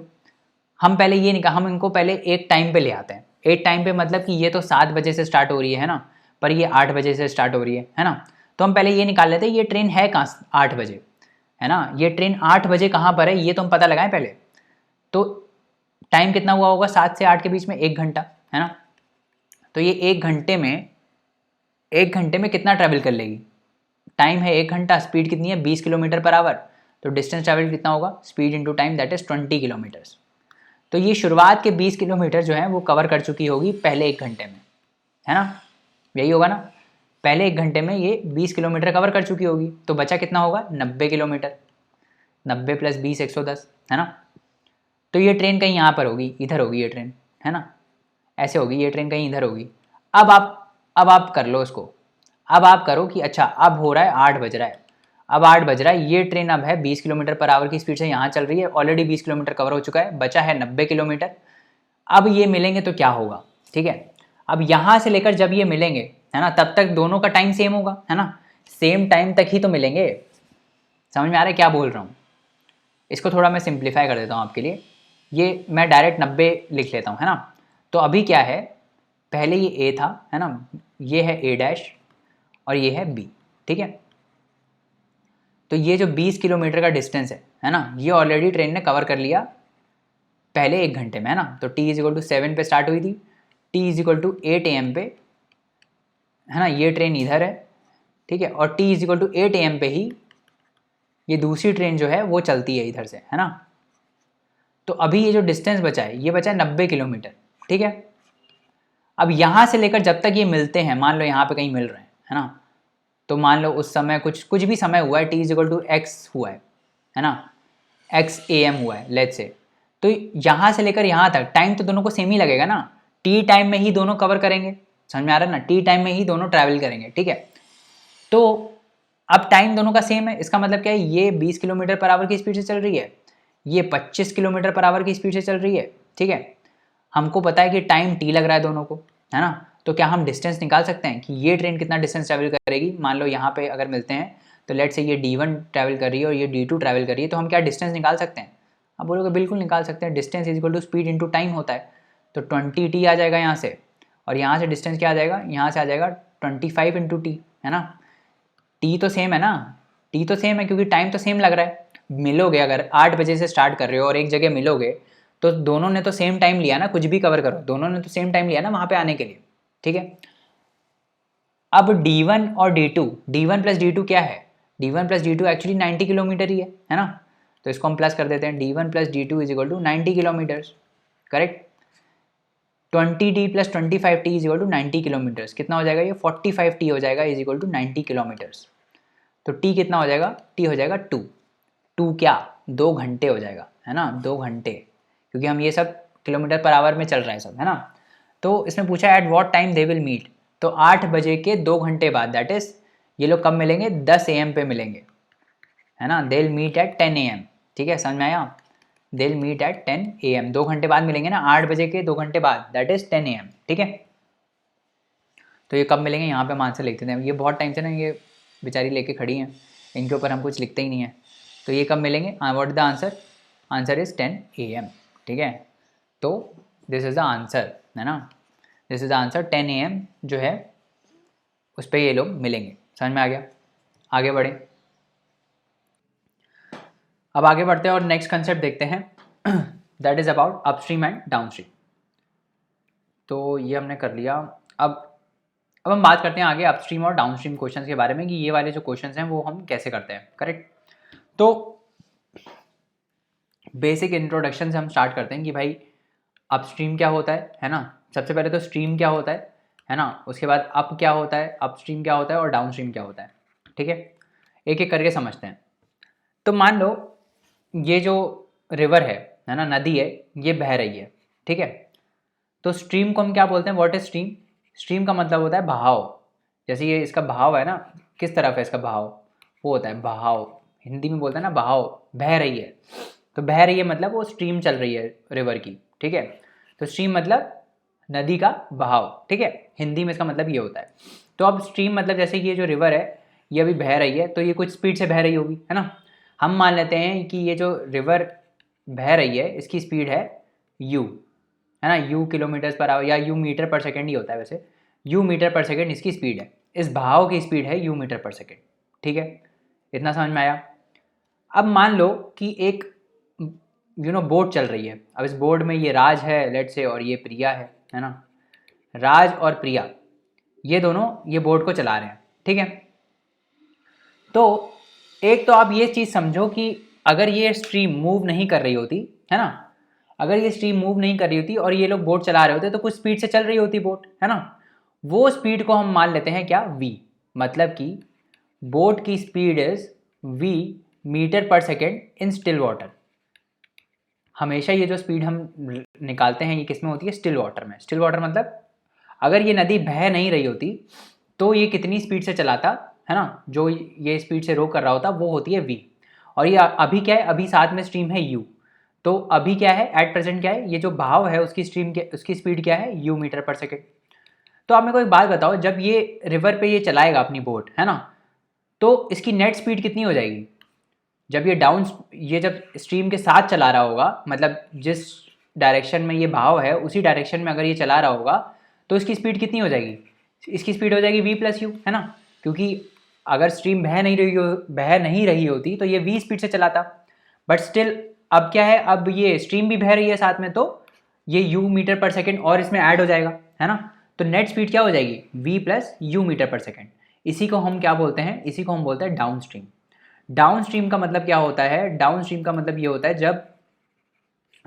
हम पहले ये हम इनको पहले एक टाइम पे ले आते हैं। एक टाइम पे मतलब कि ये तो 7 बजे से स्टार्ट हो रही है ना, पर ये 8 बजे से स्टार्ट हो रही है ना। तो हम पहले ये निकाल लेते हैं ये ट्रेन है कहाँ, 8 बजे, है ना। ये ट्रेन 8 बजे कहाँ पर है ये तो हम पता लगाएं पहले। तो टाइम कितना हुआ होगा, 7 से 8 के बीच में 1 घंटा, है ना। तो ये 1 घंटे में कितना ट्रैवल कर लेगी, टाइम है 1 घंटा, स्पीड कितनी है 20 किलोमीटर पर आवर। तो डिस्टेंस ट्रैवल कितना होगा, speed into time, that is 20 kilometres. तो ये शुरुआत के 20 किलोमीटर जो है वो कवर कर चुकी होगी पहले 1 घंटे में, है ना, यही होगा ना। पहले 1 घंटे में ये 20 किलोमीटर कवर कर चुकी होगी, तो बचा कितना होगा, 90 किलोमीटर। 90 + 20 110, है ना। तो ये ट्रेन कहीं यहाँ पर होगी, इधर होगी ये ट्रेन, है ना, ऐसे होगी ये ट्रेन कहीं इधर होगी। अब आप कर लो इसको। अब आप करो कि अच्छा अब हो रहा है 8 बज रहा है, अब 8 बज रहा है, ये ट्रेन अब है 20 किलोमीटर पर आवर की स्पीड से यहाँ चल रही है, ऑलरेडी 20 किलोमीटर कवर हो चुका है, बचा है 90 किलोमीटर। अब ये मिलेंगे तो क्या होगा, ठीक है। अब यहाँ से लेकर जब ये मिलेंगे, है ना, तब तक दोनों का टाइम सेम होगा, है ना, सेम टाइम तक ही तो मिलेंगे। समझ में आ रहा है क्या बोल रहा हूँ? इसको थोड़ा मैं सिंप्लीफाई कर देता हूँ आपके लिए, ये मैं डायरेक्ट 90 लिख लेता हूँ, है ना। तो अभी क्या है, पहले ये ए था, है ना, ये है ए डैश और ये है बी, ठीक है। तो ये जो 20 किलोमीटर का डिस्टेंस है ना, ये ऑलरेडी ट्रेन ने कवर कर लिया पहले 1 घंटे में, है ना। तो t इज इक्वल टू 7 पे स्टार्ट हुई थी, t is equal to 8 AM पे, है ना, ये ट्रेन इधर है, ठीक है, और t is equal to 8 AM पे ही ये दूसरी ट्रेन जो है वो चलती है इधर से, है ना। तो अभी ये जो डिस्टेंस बचा है, ये बचा है 90 किलोमीटर, ठीक है। अब यहाँ से लेकर जब तक ये मिलते हैं, मान लो यहाँ पे कहीं मिल रहे हैं, है ना, तो मान लो उस समय कुछ भी समय हुआ है, t is equal to x हुआ है ना, x AM हुआ है लेट्स से। तो यहाँ से लेकर यहाँ तक टाइम तो दोनों को सेम ही लगेगा ना, t टाइम में ही दोनों कवर करेंगे, समझ में आ रहा है ना, t टाइम में ही दोनों ट्रैवल करेंगे, ठीक है। तो अब टाइम दोनों का सेम है, इसका मतलब क्या है, ये 20 किलोमीटर पर आवर की स्पीड से चल रही है, ये 25 किलोमीटर पर आवर की स्पीड से चल रही है, ठीक है। हमको पता है कि टाइम t लग रहा है दोनों को, है ना। तो क्या हम डिस्टेंस निकाल सकते हैं कि ये ट्रेन कितना डिस्टेंस ट्रैवल करेगी। मान लो यहाँ पे अगर मिलते हैं तो लेट से ये D1 ट्रैवल कर रही है और ये D2 ट्रैवल कर रही है, तो हम क्या डिस्टेंस निकाल सकते हैं? आप बोलोगे बिल्कुल निकाल सकते हैं, distance is equal to speed into time होता है। तो 20t आ जाएगा यहाँ से, और यहाँ से डिस्टेंस क्या आ जाएगा, यहाँ से आ जाएगा 25 इंटू टी, है ना। टी तो सेम है ना, टी तो सेम है क्योंकि टाइम तो सेम लग रहा है। मिलोगे अगर 8 बजे से स्टार्ट कर रहे हो और एक जगह मिलोगे, तो दोनों ने तो सेम टाइम लिया ना, कुछ भी कवर करो, दोनों ने तो सेम टाइम लिया ना वहाँ पे आने के लिए, ठीक है। अब D1 और D2, D1 प्लस D2 क्या है, D1 plus D2 actually 90 kilometre ही है ना। तो इसको हम प्लस कर देते हैं, D1 plus D2 is equal to 90 kilometres, correct. 20t plus 25t is equal to 90 kilometres, कितना हो जाएगा ये 45t हो जाएगा इज इक्वल टू 90 किलोमीटर्स। तो t कितना हो जाएगा, t हो जाएगा 2 क्या 2 घंटे हो जाएगा, है ना, 2 घंटे, क्योंकि हम ये सब किलोमीटर पर आवर में चल रहा है सब, है ना। तो इसमें पूछा है at what time they will meet, तो 8 बजे के 2 घंटे बाद, दैट इज ये लोग कब मिलेंगे, 10 AM पे मिलेंगे, है ना। They will meet at 10 AM, ठीक है, समझ में आया, they will meet at 10 AM, 2 घंटे बाद मिलेंगे ना, 8 बजे के 2 घंटे बाद, दैट इज 10 AM, ठीक है। तो ये कब मिलेंगे, यहाँ पे हम आंसर लिख देते हैं। ये बहुत टाइम से ना ये बेचारी लेके खड़ी हैं, इनके ऊपर हम कुछ लिखते ही नहीं है। तो ये कब मिलेंगे, what is the answer, answer is 10 AM, ठीक है। तो दिस इज़ द आंसर, है ना, this is the answer, 10 AM जो है उस पर ये लोग मिलेंगे। समझ में आ गया, आगे बढ़े। अब आगे बढ़ते हैं और नेक्स्ट कंसेप्ट देखते हैं, that is about upstream and downstream. तो ये हमने कर लिया। अब हम बात करते हैं आगे अपस्ट्रीम और डाउनस्ट्रीम क्वेश्चंस के बारे में, कि ये वाले जो क्वेश्चंस हैं वो हम कैसे करते हैं, करेक्ट। तो बेसिक इंट्रोडक्शन से हम स्टार्ट करते हैं कि भाई अपस्ट्रीम क्या होता है ना। सबसे पहले तो स्ट्रीम क्या होता है ना, उसके बाद अप क्या होता है, अपस्ट्रीम क्या होता है और डाउनस्ट्रीम क्या होता है, ठीक है। एक एक करके समझते हैं। तो मान लो ये जो रिवर है ना, नदी है, ये बह रही है, ठीक है। तो स्ट्रीम को हम क्या बोलते हैं, व्हाट इज स्ट्रीम, स्ट्रीम का मतलब होता है बहाव। जैसे ये इसका बहाव है ना, किस तरफ है इसका बहाव, वो होता है बहाव, हिंदी में बोलते हैं ना बहाव, बह रही है। तो बह रही है मतलब वो स्ट्रीम चल रही है रिवर की, ठीक है। तो स्ट्रीम मतलब नदी का बहाव, ठीक है, हिंदी में इसका मतलब ये होता है। तो अब स्ट्रीम मतलब जैसे ये जो रिवर है ये अभी बह रही है, तो ये कुछ स्पीड से बह रही होगी, है ना। हम मान लेते हैं कि ये जो रिवर बह रही है इसकी स्पीड है u, है ना, u किलोमीटर पर आवर या u मीटर पर सेकेंड ही होता है वैसे, u मीटर पर सेकेंड इसकी स्पीड है, इस बहाव की स्पीड है u मीटर पर सेकेंड, ठीक है। इतना समझ में आया। अब मान लो कि एक बोट चल रही है। अब इस बोट में ये राज है लेट से और ये प्रिया है ना। राज और प्रिया ये दोनों ये बोट को चला रहे हैं, ठीक है। तो एक तो आप ये चीज़ समझो कि अगर ये स्ट्रीम मूव नहीं कर रही होती, है ना, अगर ये स्ट्रीम मूव नहीं कर रही होती और ये लोग बोट चला रहे होते तो कुछ स्पीड से चल रही होती बोट, है ना। वो स्पीड को हम मान लेते हैं क्या, v, मतलब कि बोट की speed is v metre per second in still water. हमेशा ये जो स्पीड हम निकालते हैं ये किस में होती है, स्टिल वाटर में। स्टिल वाटर मतलब अगर ये नदी बह नहीं रही होती तो ये कितनी स्पीड से चलाता, है ना, जो ये स्पीड से रो कर रहा होता वो होती है v। और ये अभी क्या है, अभी साथ में स्ट्रीम है u, तो अभी क्या है, एट प्रेजेंट क्या है, ये जो बहाव है उसकी उसकी स्पीड क्या है, यू मीटर पर सेकेंड। तो आप मेरे को एक बात बताओ, जब ये रिवर पे ये चलाएगा अपनी बोट, है ना, तो इसकी नेट स्पीड कितनी हो जाएगी? जब ये जब स्ट्रीम के साथ चला रहा होगा, मतलब जिस डायरेक्शन में ये बहाव है उसी डायरेक्शन में अगर ये चला रहा होगा, तो इसकी स्पीड कितनी हो जाएगी? इसकी स्पीड हो जाएगी v प्लस यू, है ना, क्योंकि अगर स्ट्रीम बह नहीं रही होती तो ये v स्पीड से चलाता, बट स्टिल अब क्या है, अब ये स्ट्रीम भी बह रही है साथ में, तो ये u मीटर पर सेकेंड और इसमें ऐड हो जाएगा, है ना, तो नेट स्पीड क्या हो जाएगी, v plus you metre per second. इसी को हम क्या बोलते हैं, इसी को हम बोलते हैं डाउन स्ट्रीम। डाउन स्ट्रीम का मतलब क्या होता है, डाउन स्ट्रीम का मतलब ये होता है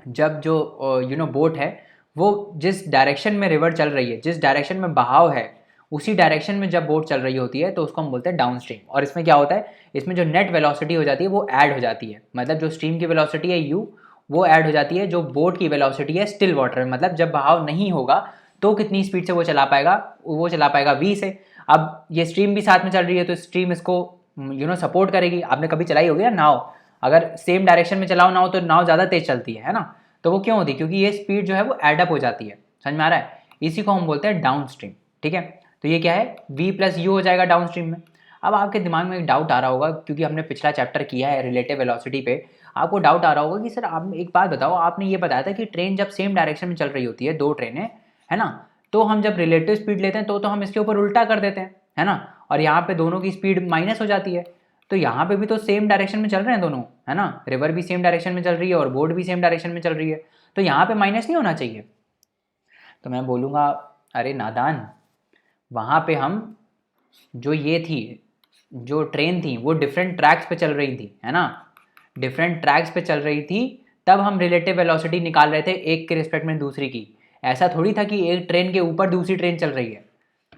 जब जो बोट है वो जिस डायरेक्शन में रिवर चल रही है, जिस डायरेक्शन में बहाव है, उसी डायरेक्शन में जब बोट चल रही होती है तो उसको हम बोलते हैं डाउन स्ट्रीम। और इसमें क्या होता है, इसमें जो नेट वेलोसिटी हो जाती है वो ऐड हो जाती है, मतलब जो स्ट्रीम की वेलोसिटी है u वो ऐड हो जाती है जो बोट की वेलोसिटी है स्टिल वाटर में, मतलब जब बहाव नहीं होगा तो कितनी स्पीड से वो चला पाएगा, v से। अब ये स्ट्रीम भी साथ में चल रही है तो स्ट्रीम इसको सपोर्ट करेगी। आपने कभी चलाई होगी ना नाव, अगर सेम डायरेक्शन में चलाओ नाव तो नाव ज़्यादा तेज चलती है ना, तो वो क्यों होती है, क्योंकि ये स्पीड जो है वो एडअप हो जाती है। समझ में आ रहा है? इसी को हम बोलते हैं डाउन स्ट्रीम। ठीक है, तो ये क्या है, v प्लस यू हो जाएगा डाउन स्ट्रीम में। अब आपके दिमाग में एक डाउट आ रहा होगा, क्योंकि हमने पिछला चैप्टर किया है रिलेटिव वेलोसिटी पे, आपको डाउट आ रहा होगा कि सर आप एक बात बताओ, आपने ये बताया था कि ट्रेन जब सेम डायरेक्शन में चल रही होती है, दो ट्रेनें, है ना, तो हम जब रिलेटिव स्पीड लेते हैं तो हम इसके ऊपर उल्टा कर देते हैं, है ना, और यहाँ पे दोनों की स्पीड माइनस हो जाती है। तो यहाँ पे भी तो सेम डायरेक्शन में चल रहे हैं दोनों, है ना, रिवर भी सेम डायरेक्शन में चल रही है और बोट भी सेम डायरेक्शन में चल रही है, तो यहाँ पे माइनस नहीं होना चाहिए। तो मैं बोलूँगा अरे नादान, वहाँ पे हम जो ट्रेन थी वो डिफरेंट ट्रैक्स पे चल रही थी, है ना, डिफरेंट ट्रैक्स पे चल रही थी, तब हम रिलेटिव वेलोसिटी निकाल रहे थे एक के रिस्पेक्ट में दूसरी की। ऐसा थोड़ी था कि एक ट्रेन के ऊपर दूसरी ट्रेन चल रही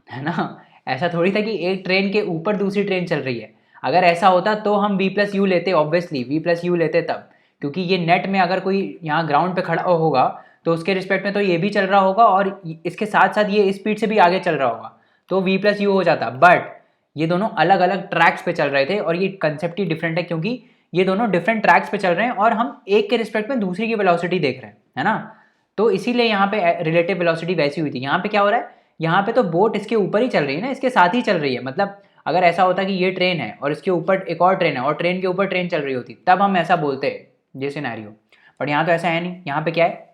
है ना, ऐसा थोड़ी था कि एक ट्रेन के ऊपर दूसरी ट्रेन चल रही है। अगर ऐसा होता तो हम v प्लस यू लेते, ऑब्वियसली v प्लस यू लेते तब, क्योंकि ये नेट में अगर कोई यहाँ ग्राउंड पे खड़ा होगा तो उसके रिस्पेक्ट में तो ये भी चल रहा होगा और इसके साथ साथ ये स्पीड से भी आगे चल रहा होगा, तो v प्लस यू हो जाता। बट ये दोनों अलग अलग ट्रैक्स पे चल रहे थे और ये कंसेप्ट ही डिफरेंट है, क्योंकि ये दोनों डिफरेंट ट्रैक्स पे चल रहे हैं और हम एक के रिस्पेक्ट में दूसरी की वेलोसिटी देख रहे हैं, है ना, तो इसीलिए यहाँ पे रिलेटिव वेलोसिटी वैसी हुई थी। यहाँ पे क्या हो रहा है, यहाँ पे तो बोट इसके ऊपर ही चल रही है ना, इसके साथ ही चल रही है। मतलब अगर ऐसा होता कि ये ट्रेन है और इसके ऊपर एक और ट्रेन है और ट्रेन के ऊपर ट्रेन चल रही होती, तब हम ऐसा बोलते ये सिनेरियो। बट यहाँ तो ऐसा है नहीं, यहाँ पे क्या है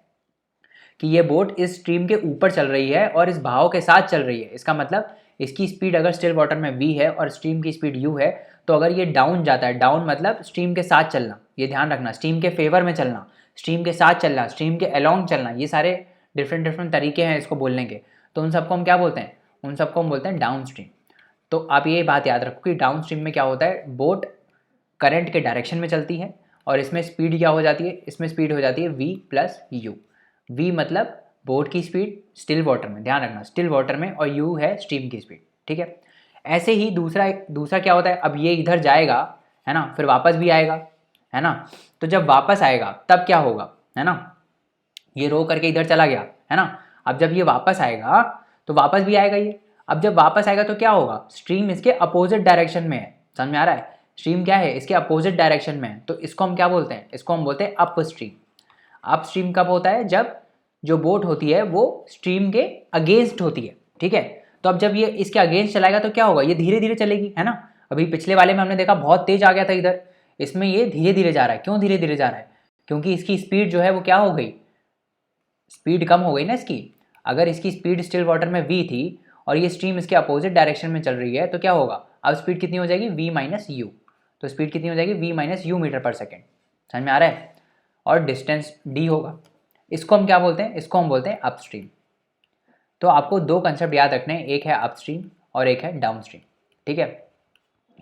कि ये बोट इस स्ट्रीम के ऊपर चल रही है और इस बहाव के साथ चल रही है। इसका मतलब इसकी स्पीड अगर स्टिल वाटर में v है और स्ट्रीम की स्पीड u है, तो अगर ये डाउन जाता है, डाउन मतलब स्ट्रीम के साथ चलना, ये ध्यान रखना, स्ट्रीम के फेवर में चलना, स्ट्रीम के साथ चलना, स्ट्रीम के अलोंग चलना, ये सारे डिफरेंट तरीके हैं इसको बोलने के। तो उन सबको हम क्या बोलते हैं, उन सबको हम बोलते हैं डाउन स्ट्रीम। तो आप ये बात याद रखो कि डाउन स्ट्रीम में क्या होता है, बोट करंट के डायरेक्शन में चलती है और इसमें स्पीड क्या हो जाती है, इसमें स्पीड हो जाती है v प्लस यू। v मतलब बोट की स्पीड स्टिल वाटर में, ध्यान रखना स्टिल वाटर में, और u है स्ट्रीम की स्पीड। ठीक है, ऐसे ही दूसरा क्या होता है, अब ये इधर जाएगा, है ना, फिर वापस भी आएगा, है ना, तो जब वापस आएगा तब क्या होगा, है ना, ये रो करके इधर चला गया, है ना, अब जब ये वापस आएगा तो वापस भी आएगा ये। अब जब वापस आएगा तो क्या होगा, स्ट्रीम इसके अपोजिट डायरेक्शन में है। समझ में आ रहा है, स्ट्रीम क्या है, इसके अपोजिट डायरेक्शन में है, तो इसको हम क्या बोलते हैं, इसको हम बोलते हैं अप स्ट्रीम। अप स्ट्रीम कब होता है, जब जो बोट होती है वो स्ट्रीम के अगेंस्ट होती है। ठीक है, तो अब जब ये इसके अगेंस्ट चलाएगा तो क्या होगा, ये धीरे धीरे चलेगी, है ना। अभी पिछले वाले में हमने देखा बहुत तेज आ गया था इधर, इसमें ये धीरे धीरे जा रहा है। क्यों धीरे धीरे जा रहा है, क्योंकि इसकी स्पीड जो है वो क्या हो गई, स्पीड कम हो गई ना इसकी। अगर इसकी स्पीड स्टिल वाटर में v थी और ये स्ट्रीम इसके अपोजिट डायरेक्शन में चल रही है, तो क्या होगा, अब स्पीड कितनी हो जाएगी, v माइनस यू। तो स्पीड कितनी हो जाएगी, v minus you metre per second. समझ में आ रहा है, और डिस्टेंस d होगा। इसको हम क्या बोलते हैं, इसको हम बोलते हैं अपस्ट्रीम। तो आपको दो कंसेप्ट याद रखने हैं, एक है अपस्ट्रीम और एक है डाउनस्ट्रीम। ठीक है,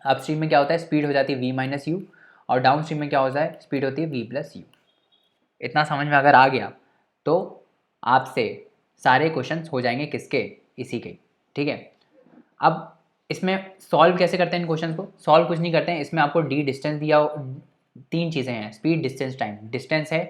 अपस्ट्रीम में क्या होता है, स्पीड हो जाती है v माइनस यू, और डाउनस्ट्रीम में क्या होता है, स्पीड होती है v प्लस यू। इतना समझ में अगर आ गया तो आपसे सारे क्वेश्चंस हो जाएंगे किसके, इसी के। ठीक है, अब इसमें सॉल्व कैसे करते हैं इन क्वेश्चंस को, सॉल्व कुछ नहीं करते हैं, इसमें आपको डी डिस्टेंस दिया, तीन चीज़ें हैं, स्पीड, डिस्टेंस, टाइम। डिस्टेंस है,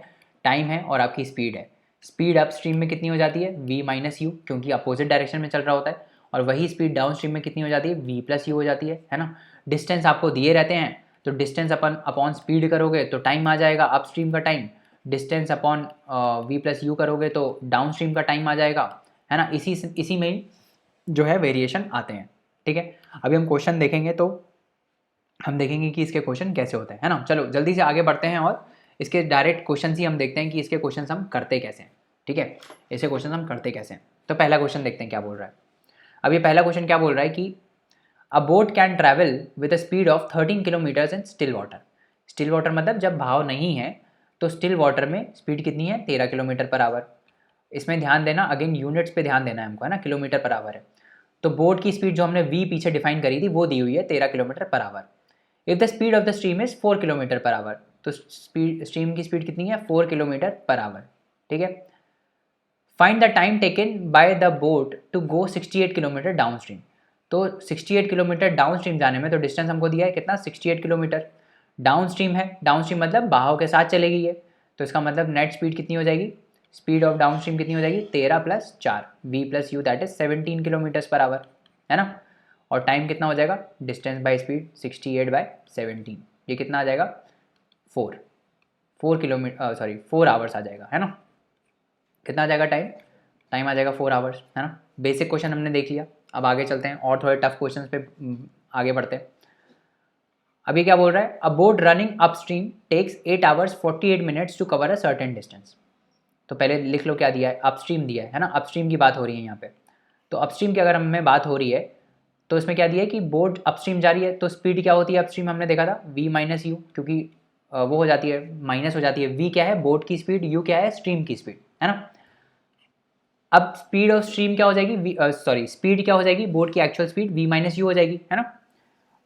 टाइम है और आपकी स्पीड है। स्पीड अप स्ट्रीम में कितनी हो जाती है, v माइनस यू, क्योंकि अपोजिट डायरेक्शन में चल रहा होता है, और वही स्पीड डाउन स्ट्रीम में कितनी हो जाती है, v प्लस यू हो जाती है ना। डिस्टेंस आपको दिए रहते हैं, तो डिस्टेंस अपॉन स्पीड करोगे तो टाइम आ जाएगा अप स्ट्रीम का time. Distance upon v plus u करोगे तो डाउन स्ट्रीम का टाइम आ जाएगा, है ना। इसी में ही जो है वेरिएशन आते हैं, ठीक है। अभी हम क्वेश्चन देखेंगे तो हम देखेंगे कि इसके क्वेश्चन कैसे होते हैं, है ना। चलो जल्दी से आगे बढ़ते हैं और इसके डायरेक्ट क्वेश्चन ही हम देखते हैं कि इसके क्वेश्चन हम करते कैसे हैं, ठीक है। ऐसे क्वेश्चन हम करते कैसे हैं। तो पहला क्वेश्चन देखते हैं क्या बोल रहा है। अब ये पहला क्वेश्चन क्या बोल रहा है कि अ boat can travel with a speed of 13 kilometres in still water. Still water मतलब जब भाव नहीं है, तो स्टिल वाटर में स्पीड कितनी है, 13 किलोमीटर पर आवर। इसमें ध्यान देना, अगेन यूनिट्स पे ध्यान देना है हमको, है ना, किलोमीटर पर आवर है। तो बोट की स्पीड जो हमने वी पीछे डिफाइन करी थी वो दी हुई है 13 kilometre per hour. If the speed of the stream is 4 kilometre per hour, तो स्ट्रीम की स्पीड कितनी है, 4 किलोमीटर पर आवर, ठीक है। Find the time taken by the boat to go 68 kilometre downstream. तो 68 किलोमीटर डाउन स्ट्रीम जाने में, तो डिस्टेंस हमको दिया है कितना, 68 किलोमीटर। डाउन स्ट्रीम है, डाउन स्ट्रीम मतलब बहाव के साथ चलेगी ये, तो इसका मतलब नेट स्पीड कितनी हो जाएगी, स्पीड ऑफ डाउन स्ट्रीम कितनी हो जाएगी, 13 + 4 v plus u, that is 17 kilometres per hour, है ना। और टाइम कितना हो जाएगा, डिस्टेंस बाय स्पीड 68/17, ये कितना आ जाएगा, 4 किलोमीटर, सॉरी 4 आवर्स आ जाएगा, है ना। कितना आ जाएगा टाइम, टाइम आ जाएगा 4 आवर्स, है ना। बेसिक क्वेश्चन हमने देख लिया, अब आगे चलते हैं और थोड़े टफ क्वेश्चन पे आगे बढ़ते हैं। अभी क्या बोल रहा है, a boat running upstream takes 8 hours 48 minutes to cover a certain distance. तो पहले लिख लो क्या दिया है, अपस्ट्रीम दिया है ना, अपस्ट्रीम की बात हो रही है यहाँ पे। तो अपस्ट्रीम की अगर हमें बात हो रही है तो इसमें क्या दिया है कि बोट अपस्ट्रीम जा रही है, तो स्पीड क्या होती है अपस्ट्रीम, हमने देखा था v माइनस यू, क्योंकि वो हो जाती है, माइनस हो जाती है। v क्या है, बोट की स्पीड, u क्या है, स्ट्रीम की स्पीड, है ना। अब स्पीड ऑफ स्ट्रीम क्या हो जाएगी, सॉरी स्पीड क्या हो जाएगी, बोट की actual speed v minus you हो जाएगी, है ना।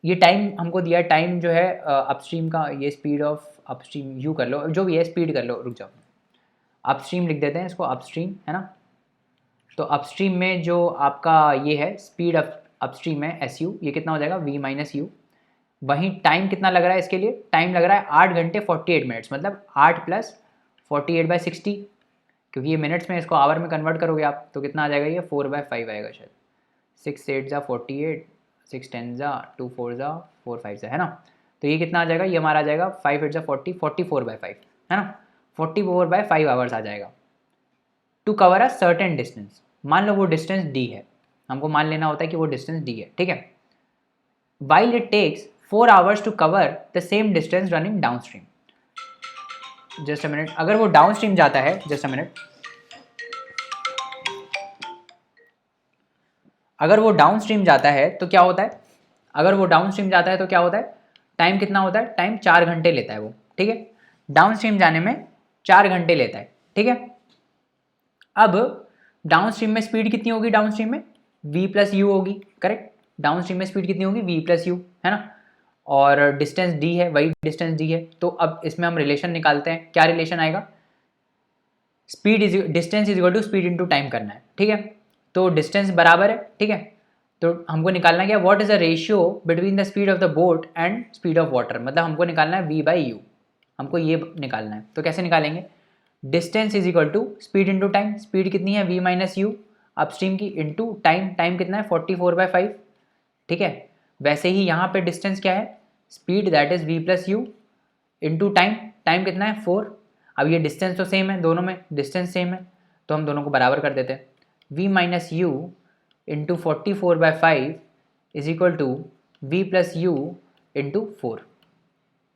ये टाइम हमको दिया है, टाइम जो है अपस्ट्रीम का, ये स्पीड ऑफ अपस्ट्रीम यू कर लो, जो भी है स्पीड कर लो, रुक जाओ, अपस्ट्रीम लिख देते हैं इसको, अपस्ट्रीम, है ना। तो अपस्ट्रीम में जो आपका ये है स्पीड अपस्ट्रीम है एस यू, ये कितना हो जाएगा, v माइनस यू। वहीं टाइम कितना लग रहा है इसके लिए, टाइम लग रहा है 8 घंटे 48 मिनट्स, मतलब 8 + 48/60, क्योंकि ये मिनट्स में, इसको आवर में कन्वर्ट करोगे आप तो कितना आ जाएगा, ये 4/5 आएगा शायद। 6 8 ज़ा 48, 6 10 ज़ा 2 4 ज़ा 4 5 ज़ा, है ना। तो ये कितना आ जाएगा, ये हमारा आ जाएगा 5 8 ज़ा 40, 44/5, है ना। 44/5 आवर्स आ जाएगा to cover a certain distance. मान लो वो डिस्टेंस डी है, हमको मान लेना होता है कि वो डिस्टेंस डी है, ठीक है। While it takes 4 hours to cover the same distance running downstream. Just a minute, अगर वो डाउन स्ट्रीम जाता है, जस्ट अ मिनट, अगर वो डाउन स्ट्रीम जाता है तो क्या होता है, अगर वो डाउन स्ट्रीम जाता है तो क्या होता है, टाइम कितना होता है, टाइम 4 घंटे लेता है वो, ठीक है। डाउन स्ट्रीम जाने में 4 घंटे लेता है, ठीक है। अब डाउन स्ट्रीम में स्पीड कितनी होगी, डाउन स्ट्रीम में v प्लस यू होगी, करेक्ट। डाउन स्ट्रीम में स्पीड कितनी होगी, v प्लस यू, है ना। और डिस्टेंस d है, वही डिस्टेंस d है। तो अब इसमें हम रिलेशन निकालते हैं, क्या रिलेशन आएगा, speed is distance is equal to speed into time करना है, ठीक है। तो डिस्टेंस बराबर है, ठीक है। तो हमको निकालना क्या, what is the ratio between the speed of the boat and speed of water, मतलब हमको निकालना है v/u, हमको ये निकालना है। तो कैसे निकालेंगे, distance is equal to speed into time, speed कितनी है v माइनस यू अपस्ट्रीम की, इंटू टाइम, टाइम कितना है 44/5, ठीक है। वैसे ही यहाँ पे डिस्टेंस क्या है, speed that is v plus u into time, time कितना है 4। अब ये डिस्टेंस तो सेम है, दोनों में डिस्टेंस सेम है, तो हम दोनों को बराबर कर देते हैं। v minus u into 44/5 is equal to v plus u into 4,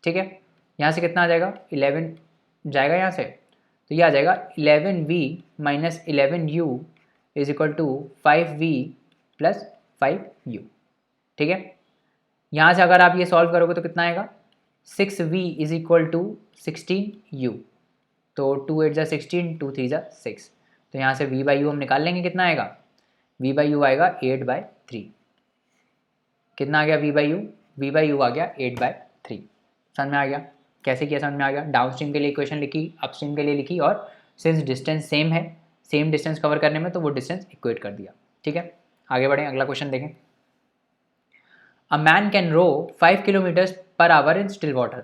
ठीक है। यहाँ से कितना आ जाएगा, 11 जाएगा यहाँ से, तो ये आ जाएगा 11v minus 11u is equal to 5v plus 5u, ठीक है। यहाँ से अगर आप ये सॉल्व करोगे तो कितना आएगा, 6v is equal to 16u, तो 2 8 ज़ा 16, 2 3 ज़ा 6, तो यहाँ से v/u हम निकाल लेंगे, कितना आएगा, v/u आएगा 8/3। कितना आ गया v/u, v/u आ गया 8/3। समझ में आ गया, कैसे किया समझ में आ गया। डाउन स्ट्रीम के लिए इक्वेशन लिखी, अपस्ट्रीम के लिए लिखी, और सिंस डिस्टेंस सेम है, सेम डिस्टेंस कवर करने में, तो वो डिस्टेंस इक्वेट कर दिया, ठीक है। आगे बढ़ें, अगला क्वेश्चन देखें। A man can row 5 kilometres per hour in still water.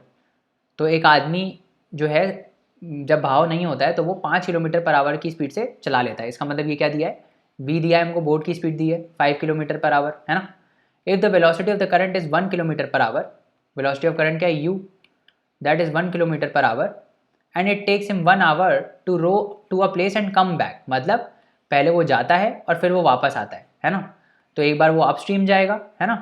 तो एक आदमी जो है जब भाव नहीं होता है तो वो 5 किलोमीटर पर आवर की स्पीड से चला लेता है। इसका मतलब ये क्या दिया है, v दिया है हमको, बोट की स्पीड दी है 5 किलोमीटर पर आवर, है ना। If the velocity of the current is 1 kilometre per hour, velocity of current क्या है u, that is 1 kilometre per hour, and it takes him 1 hour to row to a place and come back, मतलब पहले वो जाता है और फिर वो वापस आता है ना। तो एक बार वो अपस्ट्रीम जाएगा, है ना,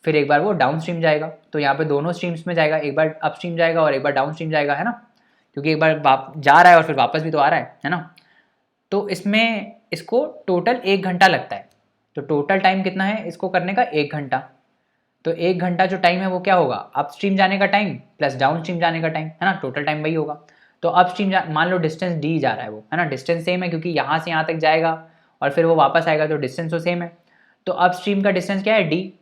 फिर एक बार वो डाउन स्ट्रीम जाएगा। तो यहाँ पे दोनों स्ट्रीम्स में जाएगा, एक बार अपस्ट्रीम जाएगा और एक बार डाउन स्ट्रीम जाएगा, है ना, क्योंकि एक बार जा रहा है और फिर वापस भी तो आ रहा है ना। तो इसमें इसको टोटल 1 घंटा लगता है। तो टोटल टाइम कितना है इसको करने का? 1 घंटा। तो 1 घंटा जो टाइम है वो क्या होगा? अपस्ट्रीम जाने का टाइम प्लस डाउन स्ट्रीम जाने का टाइम, है ना, टोटल टाइम वही होगा। तो अपस्ट्रीम मान लो डिस्टेंस डी जा रहा है वो, है ना, डिस्टेंस सेम है क्योंकि यहाँ से यहाँ तक जाएगा और फिर वो वापस आएगा, तो डिस्टेंस तो सेम है। तो अपस्ट्रीम का डिस्टेंस क्या है? डी।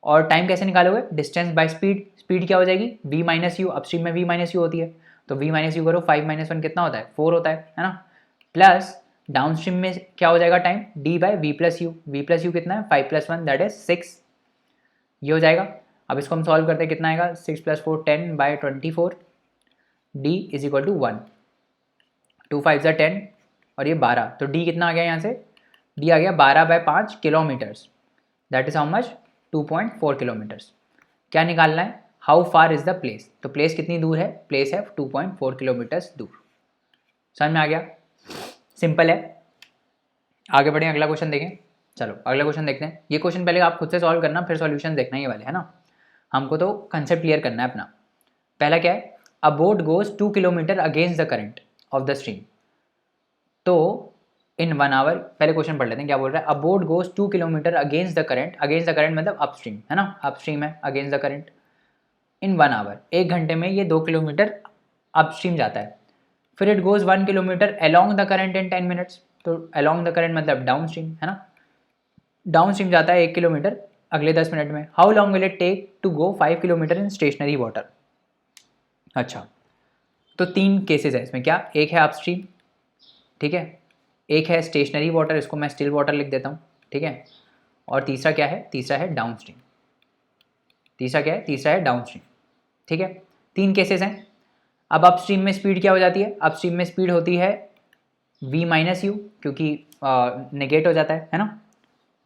और टाइम कैसे निकालोगे? Distance by speed. स्पीड क्या हो जाएगी? v minus u. अपस्ट्रीम में v माइनस यू होती है, तो v माइनस यू करो, 5 माइनस 1 कितना होता है? 4 होता है ना। प्लस डाउन स्ट्रीम में क्या हो जाएगा time? d by v plus u. V plus u कितना है? 5 प्लस 1 दैट इज 6, ये हो जाएगा। अब इसको हम सॉल्व करते हैं, कितना आएगा? 6 plus 4 10 by 24, d is equal to 1, 2 5 ज़ा 10 और ये 12, तो d कितना आ गया यहाँ से? d आ गया 12 by 5 kilometres, that is how much? 2.4 kilometres. क्या निकालना है? How far is the place. तो प्लेस कितनी दूर है? प्लेस है 2.4 किलोमीटर्स दूर। समझ में आ गया? सिंपल है। आगे बढ़ें, अगला क्वेश्चन देखें। चलो अगला क्वेश्चन देखते हैं। ये क्वेश्चन पहले आप खुद से सॉल्व करना, फिर सॉल्यूशन देखना, ये वाले, है ना। हमको तो कंसेप्ट क्लियर करना है अपना। पहला क्या है? A boat goes 2 kilometre against the current of the stream. तो इन 1 आवर, पहले क्वेश्चन पढ़ लेते हैं क्या बोल रहा है। A boat goes 2 kilometre against the current. Against the current मतलब अपस्ट्रीम, है ना, अपस्ट्रीम है, against the current. In 1 hour, 1 घंटे में ये 2 किलोमीटर अपस्ट्रीम जाता है। फिर it goes 1 kilometre along the current in 10 minutes. तो अलोंग द करंट मतलब डाउन स्ट्रीम, है ना, डाउन स्ट्रीम जाता है 1 किलोमीटर अगले 10 मिनट में। How long will it take to go 5 kilometre in stationary water. अच्छा, तो 3 केसेस है इसमें। क्या? एक है अपस्ट्रीम, ठीक है, एक है स्टेशनरी वाटर, इसको मैं स्टिल वाटर लिख देता हूँ, ठीक है, और तीसरा क्या है? तीसरा है डाउन स्ट्रीम। तीसरा क्या है? तीसरा है डाउन स्ट्रीम, ठीक है। 3 केसेस हैं। अब अपस्ट्रीम में स्पीड क्या हो जाती है? अपस्ट्रीम में स्पीड होती है v माइनस यू, क्योंकि नेगेट हो जाता है ना,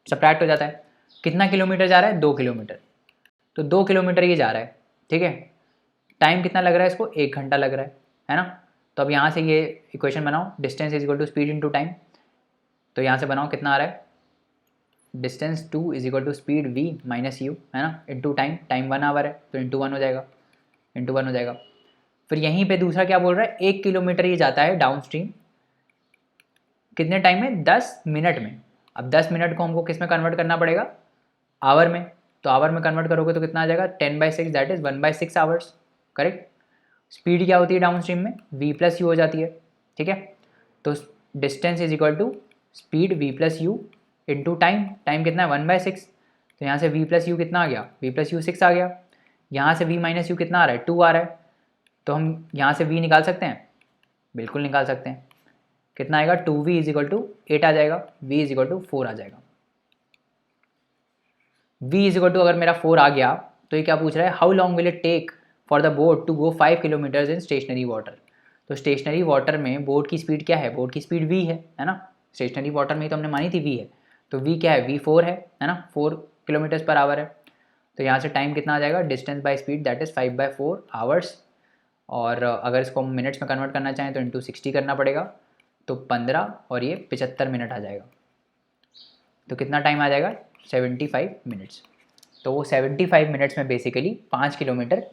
सब्ट्रैक्ट हो जाता है। कितना किलोमीटर जा रहा है? 2 किलोमीटर। तो 2 किलोमीटर ये जा रहा है, ठीक है। टाइम कितना लग रहा है इसको? 1 घंटा लग रहा है ना। तो अब यहाँ से ये इक्वेशन बनाओ, distance is equal to speed into time. तो यहाँ से बनाओ, कितना आ रहा है? Distance 2 is equal to speed v minus u, है ना, इंटू टाइम। टाइम 1 आवर है तो इंटू 1 हो जाएगा, इंटू 1 हो जाएगा। फिर यहीं पे दूसरा क्या बोल रहा है? 1 किलोमीटर ये जाता है डाउन स्ट्रीम, कितने टाइम में? 10 मिनट में। अब 10 मिनट को हमको किस में कन्वर्ट करना पड़ेगा? आवर में। तो आवर में कन्वर्ट करोगे तो कितना आ जाएगा? 10/6 that is 1/6 hours, correct. Speed क्या होती है डाउन स्ट्रीम में? v प्लस यू हो जाती है, ठीक है। तो distance is equal to speed v plus u into time. Time कितना है? 1/6। तो यहाँ से v प्लस यू कितना आ गया? v प्लस यू 6 आ गया। यहाँ से v माइनस यू कितना आ रहा है? 2 आ रहा है। तो हम यहाँ से v निकाल सकते हैं, बिल्कुल निकाल सकते हैं। कितना आएगा? 2v इज इक्वल टू 8 आ जाएगा, v इज इक्वल टू 4 आ जाएगा। v इज इक्वल टू अगर मेरा 4 आ गया तो ये क्या पूछ रहा है? How long will it take for the boat to go 5 kilometres in stationary water. तो स्टेशनरी वाटर में बोट की स्पीड क्या है? बोट की स्पीड v है ना। स्टेशनरी वाटर में ही तो हमने मानी थी v है, तो v क्या है? v 4 है ना, 4 किलोमीटर्स पर आवर है। तो यहाँ से टाइम कितना आ जाएगा? Distance by speed that is 5/4 hours. और अगर इसको हम मिनट्स में कन्वर्ट करना चाहें तो इंटू 60 करना पड़ेगा, तो 15 और ये 75 मिनट आ जाएगा। तो कितना टाइम आ जाएगा? 75 मिनट्स। तो वो 75 मिनट्स में बेसिकली 5 किलोमीटर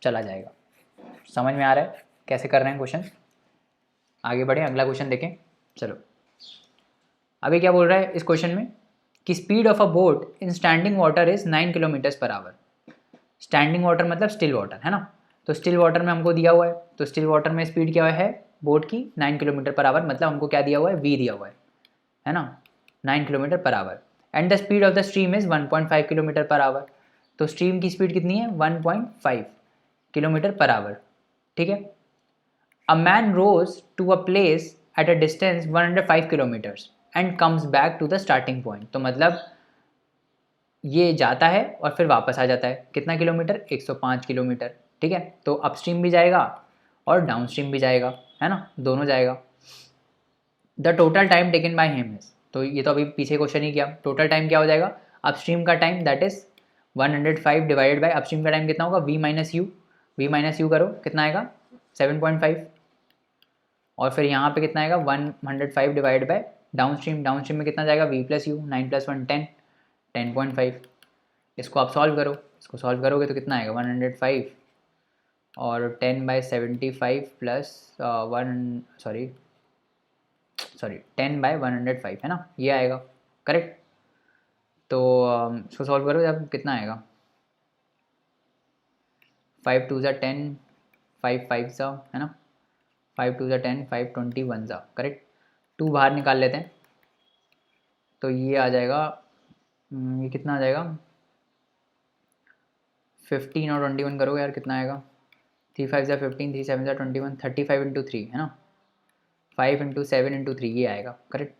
चला जाएगा। समझ में आ रहा है कैसे कर रहे हैं क्वेश्चन? आगे बढ़ें, अगला क्वेश्चन देखें। चलो अभी क्या बोल रहा है इस क्वेश्चन में कि speed of a boat in standing water is 9 kilometres per our. Standing water मतलब स्टिल वाटर, है ना। तो स्टिल वाटर में हमको दिया हुआ है, तो स्टिल वाटर में स्पीड क्या है बोट की? 9 किलोमीटर पर आवर। मतलब हमको क्या दिया हुआ है? v दिया हुआ है ना, 9 kilometre per hour. And the speed of the stream is 1.5 kilometre per hour. तो स्ट्रीम की स्पीड कितनी है? 1.5 किलोमीटर पर आवर, ठीक है। A man rows to a place at a distance 105 kilometres and comes back to the starting point. तो मतलब ये जाता है और फिर वापस आ जाता है। कितना किलोमीटर? 105 किलोमीटर, ठीक है। तो अपस्ट्रीम भी जाएगा और डाउन स्ट्रीम भी जाएगा, है ना, दोनों जाएगा। The total time taken by him is, तो ये तो अभी पीछे क्वेश्चन ही किया। टोटल टाइम क्या हो जाएगा? अपस्ट्रीम का time that is 105 divided by upstream का टाइम कितना होगा? v minus you. v minus you करो, कितना आएगा? 7.5, और फिर यहाँ पे कितना आएगा 105 डिवाइड बाय डाउन स्ट्रीम में कितना जाएगा v प्लस यू, 9 + 1 10, 10.5। इसको आप सॉल्व करो, इसको सॉल्व करोगे तो कितना आएगा 105 और 10/75 प्लस 10/105 है ना, ये आएगा करेक्ट। तो इसको सॉल्व करो जब कितना आएगा 5 2 ज़ा 10, 5 5 ज़ा है ना, 5 2 ज़ा 10, 5 21 ज़ा करेक्ट। 2 बाहर निकाल लेते हैं तो ये आ जाएगा, ये कितना आ जाएगा 15 और 21 करोगे यार कितना आएगा 3 5 ज़ा 15, 3 7 ज़ा 21, 35 × 3 है ना, 5 × 7 × 3 ये आएगा करेक्ट।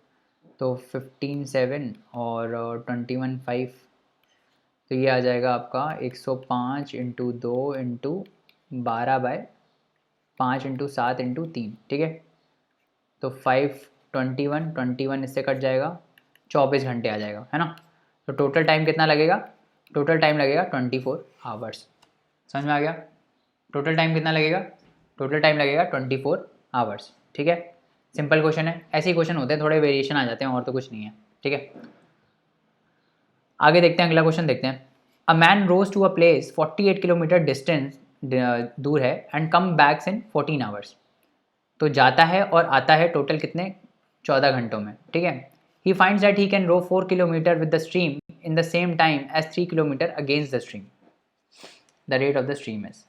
तो 15 7 और 21 5, तो ये आ जाएगा आपका 105 × 2 × 12/5 × 7 × 3 ठीक है। तो 5 21 इससे कट जाएगा, 24 घंटे आ जाएगा है ना। तो टोटल टाइम कितना लगेगा, टोटल टाइम लगेगा 24 आवर्स। समझ में आ गया, टोटल टाइम कितना लगेगा, टोटल टाइम लगेगा 24 आवर्स ठीक है। सिंपल क्वेश्चन है, ऐसे ही क्वेश्चन होते हैं, थोड़े वेरिएशन आ जाते हैं और तो कुछ नहीं है ठीक है। आगे देखते हैं, अगला क्वेश्चन देखते हैं। A man rows to a place 48 kilometre distance दूर है and come backs in 14 hours. तो जाता है और आता है टोटल कितने 14 घंटों में ठीक है। He finds that he can row 4 kilometre with the stream in the same time as 3 kilometre against the stream, the rate of the stream is.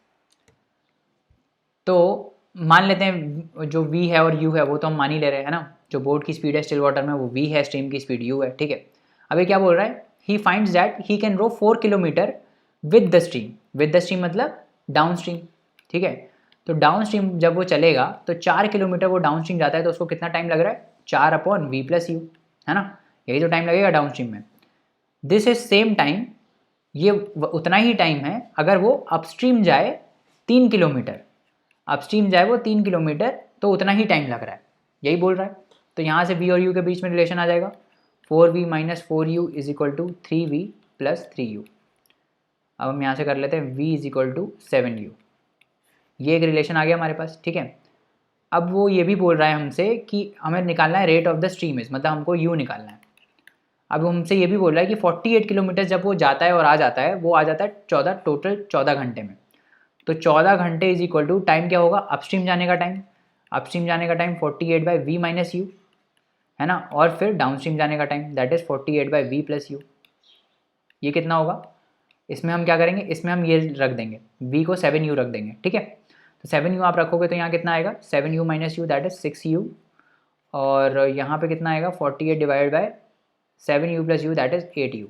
तो मान लेते हैं जो v है और u है वो तो हम मान ही ले रहे हैं ना, जो बोट की स्पीड है स्टिल वाटर में वो v है, स्ट्रीम की स्पीड u है ठीक है। अभी क्या बोल रहा है, he finds that he can row 4 kilometre with the stream मतलब डाउन स्ट्रीम ठीक है। तो डाउन स्ट्रीम जब वो चलेगा तो 4 किलोमीटर वो डाउन स्ट्रीम जाता है, तो उसको कितना टाइम लग रहा है 4/v + u है ना, यही तो टाइम लगेगा डाउन स्ट्रीम में। दिस इज सेम टाइम, ये उतना ही टाइम है अगर वो अपस्ट्रीम जाए 3 किलोमीटर, अपस्ट्रीम जाए वो 3 किलोमीटर तो उतना ही टाइम लग रहा है, यही बोल रहा है। तो यहाँ से v और u के बीच में रिलेशन आ जाएगा 4v - 4u = 3v + 3u। अब हम यहाँ से कर लेते हैं v = 7u, ये एक रिलेशन आ गया हमारे पास ठीक है। अब वो ये भी बोल रहा है हमसे कि हमें निकालना है rate of the stream is, मतलब हमको u निकालना है। अब हमसे ये भी बोल रहा है कि 48 किलोमीटर जब वो जाता है और आ जाता है, वो आ जाता है टोटल 14 घंटे में। तो 14 घंटे इज इक्वल टू टाइम क्या होगा, अपस्ट्रीम जाने का टाइम, अपस्ट्रीम जाने का टाइम 48/v - u है ना, और फिर डाउनस्ट्रीम जाने का time that is 48/v + u। ये कितना होगा, इसमें हम क्या करेंगे, इसमें हम ये रख देंगे v को 7u रख देंगे ठीक है। तो 7u आप रखोगे तो यहाँ कितना आएगा 7u - u that is 6u, और यहाँ पे कितना आएगा 48 divide by 7u + u that is 8u।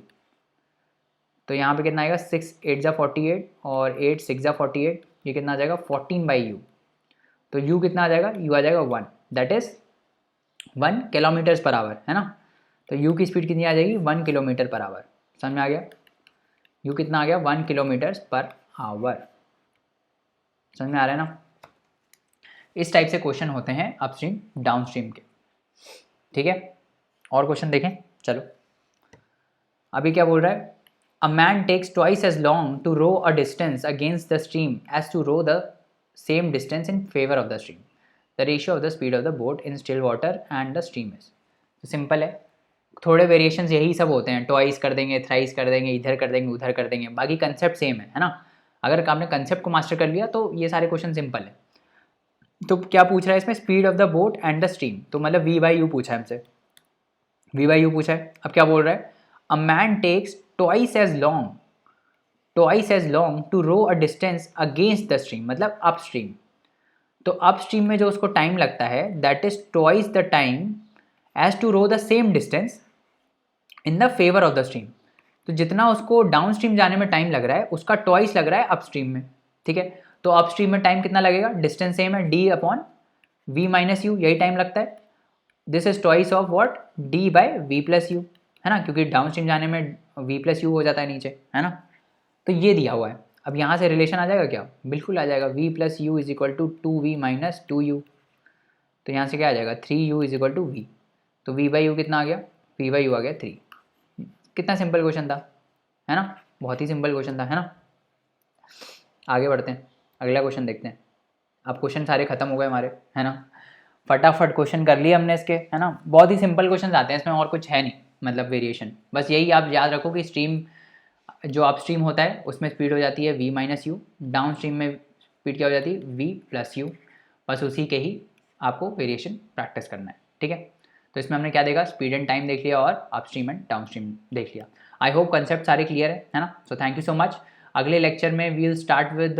तो यहाँ पे कितना आएगा 6 8 ज़ा 48 और 8 6 ज़ा 48, ये कितना आ जाएगा 14/u। तो u कितना आ जाएगा, u आ जाएगा 1 दैट इज 1 km/h है ना। तो u की स्पीड कितनी आ जाएगी 1 km/h। समझ में आ गया, u कितना आ गया 1 km/h। समझ में आ रहा है ना। इस टाइप से क्वेश्चन होते हैं अपस्ट्रीम डाउनस्ट्रीम के ठीक है। और क्वेश्चन देखें चलो। अभी क्या बोल रहा है, a man takes twice as long to row a distance against the stream as to row the same distance in favour of the stream, the ratio of the speed of the boat in still water and the stream is. तो सिंपल है, थोड़े वेरिएशंस यही सब होते हैं, ट्वाइस कर देंगे, थ्राइस कर देंगे, इधर कर देंगे, उधर कर देंगे, बाकी कंसेप्ट सेम है ना। अगर आपने कंसेप्ट को मास्टर कर लिया तो ये सारे क्वेश्चन सिंपल है। तो क्या पूछ रहा है इसमें, speed of the boat and the stream, तो मतलब v/u पूछा है हमसे, v/u पूछा है। अब क्या बोल रहा है, a man takes twice as long to row a distance against the stream, मतलब अपस्ट्रीम। तो अपस्ट्रीम में जो उसको टाइम लगता है that is twice the time as to row the same distance in the favour of the stream. तो जितना उसको डाउन स्ट्रीम जाने में टाइम लग रहा है उसका ट्वाइस लग रहा है अपस्ट्रीम में ठीक है। तो अपस्ट्रीम में टाइम कितना लगेगा, डिस्टेंस सेम है d/v - u, यही टाइम लगता है। This is twice of what d/v + u है ना, क्योंकि डाउन स्ट्रीम जाने में v + u हो जाता है नीचे है ना। तो ये दिया हुआ है। अब यहाँ से रिलेशन आ जाएगा क्या, बिल्कुल आ जाएगा, v + u = 2v - 2u। तो यहाँ से क्या आ जाएगा 3u = v। तो v/u कितना आ गया, v/u आ गया 3। कितना सिंपल क्वेश्चन था है ना, बहुत ही सिंपल क्वेश्चन था है ना। आगे बढ़ते हैं, अगला क्वेश्चन देखते हैं। अब क्वेश्चन सारे खत्म हो गए हमारे है ना। फटाफट क्वेश्चन कर लिए हमने इसके, है ना। बहुत ही सिंपल क्वेश्चन आते हैं इसमें, और कुछ है नहीं मतलब वेरिएशन। बस यही आप याद रखो कि स्ट्रीम जो अपस्ट्रीम होता है उसमें स्पीड हो जाती है v minus you, down stream में स्पीड क्या हो जाती है v प्लस यू। बस उसी के ही आपको वेरिएशन प्रैक्टिस करना है, ठीक है। तो इसमें हमने क्या देखा, स्पीड एंड टाइम देख लिया और अपस्ट्रीम एंड डाउन स्ट्रीम देख लिया। आई होप कंसेप्ट सारे क्लियर है ना। So thank you so much. अगले लेक्चर में वी विल स्टार्ट विद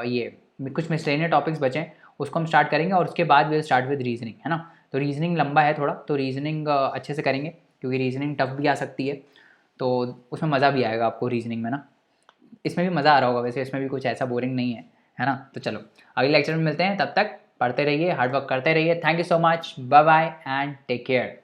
ये कुछ मिसलेनियस टॉपिक्स बचे हैं, उसको हम स्टार्ट करेंगे और उसके बाद विल स्टार्ट विद रीजनिंग, है ना। तो रीजनिंग लंबा है थोड़ा, तो रीजनिंग अच्छे से करेंगे क्योंकि रीजनिंग टफ भी आ सकती है, तो उसमें मज़ा भी आएगा आपको रीजनिंग में ना। इसमें भी मज़ा आ रहा होगा वैसे, इसमें भी कुछ ऐसा बोरिंग नहीं है ना। तो चलो अगले लेक्चर में मिलते हैं, तब तक पढ़ते रहिए, हार्ड वर्क करते रहिए। Thank you so much, bye bye and take care.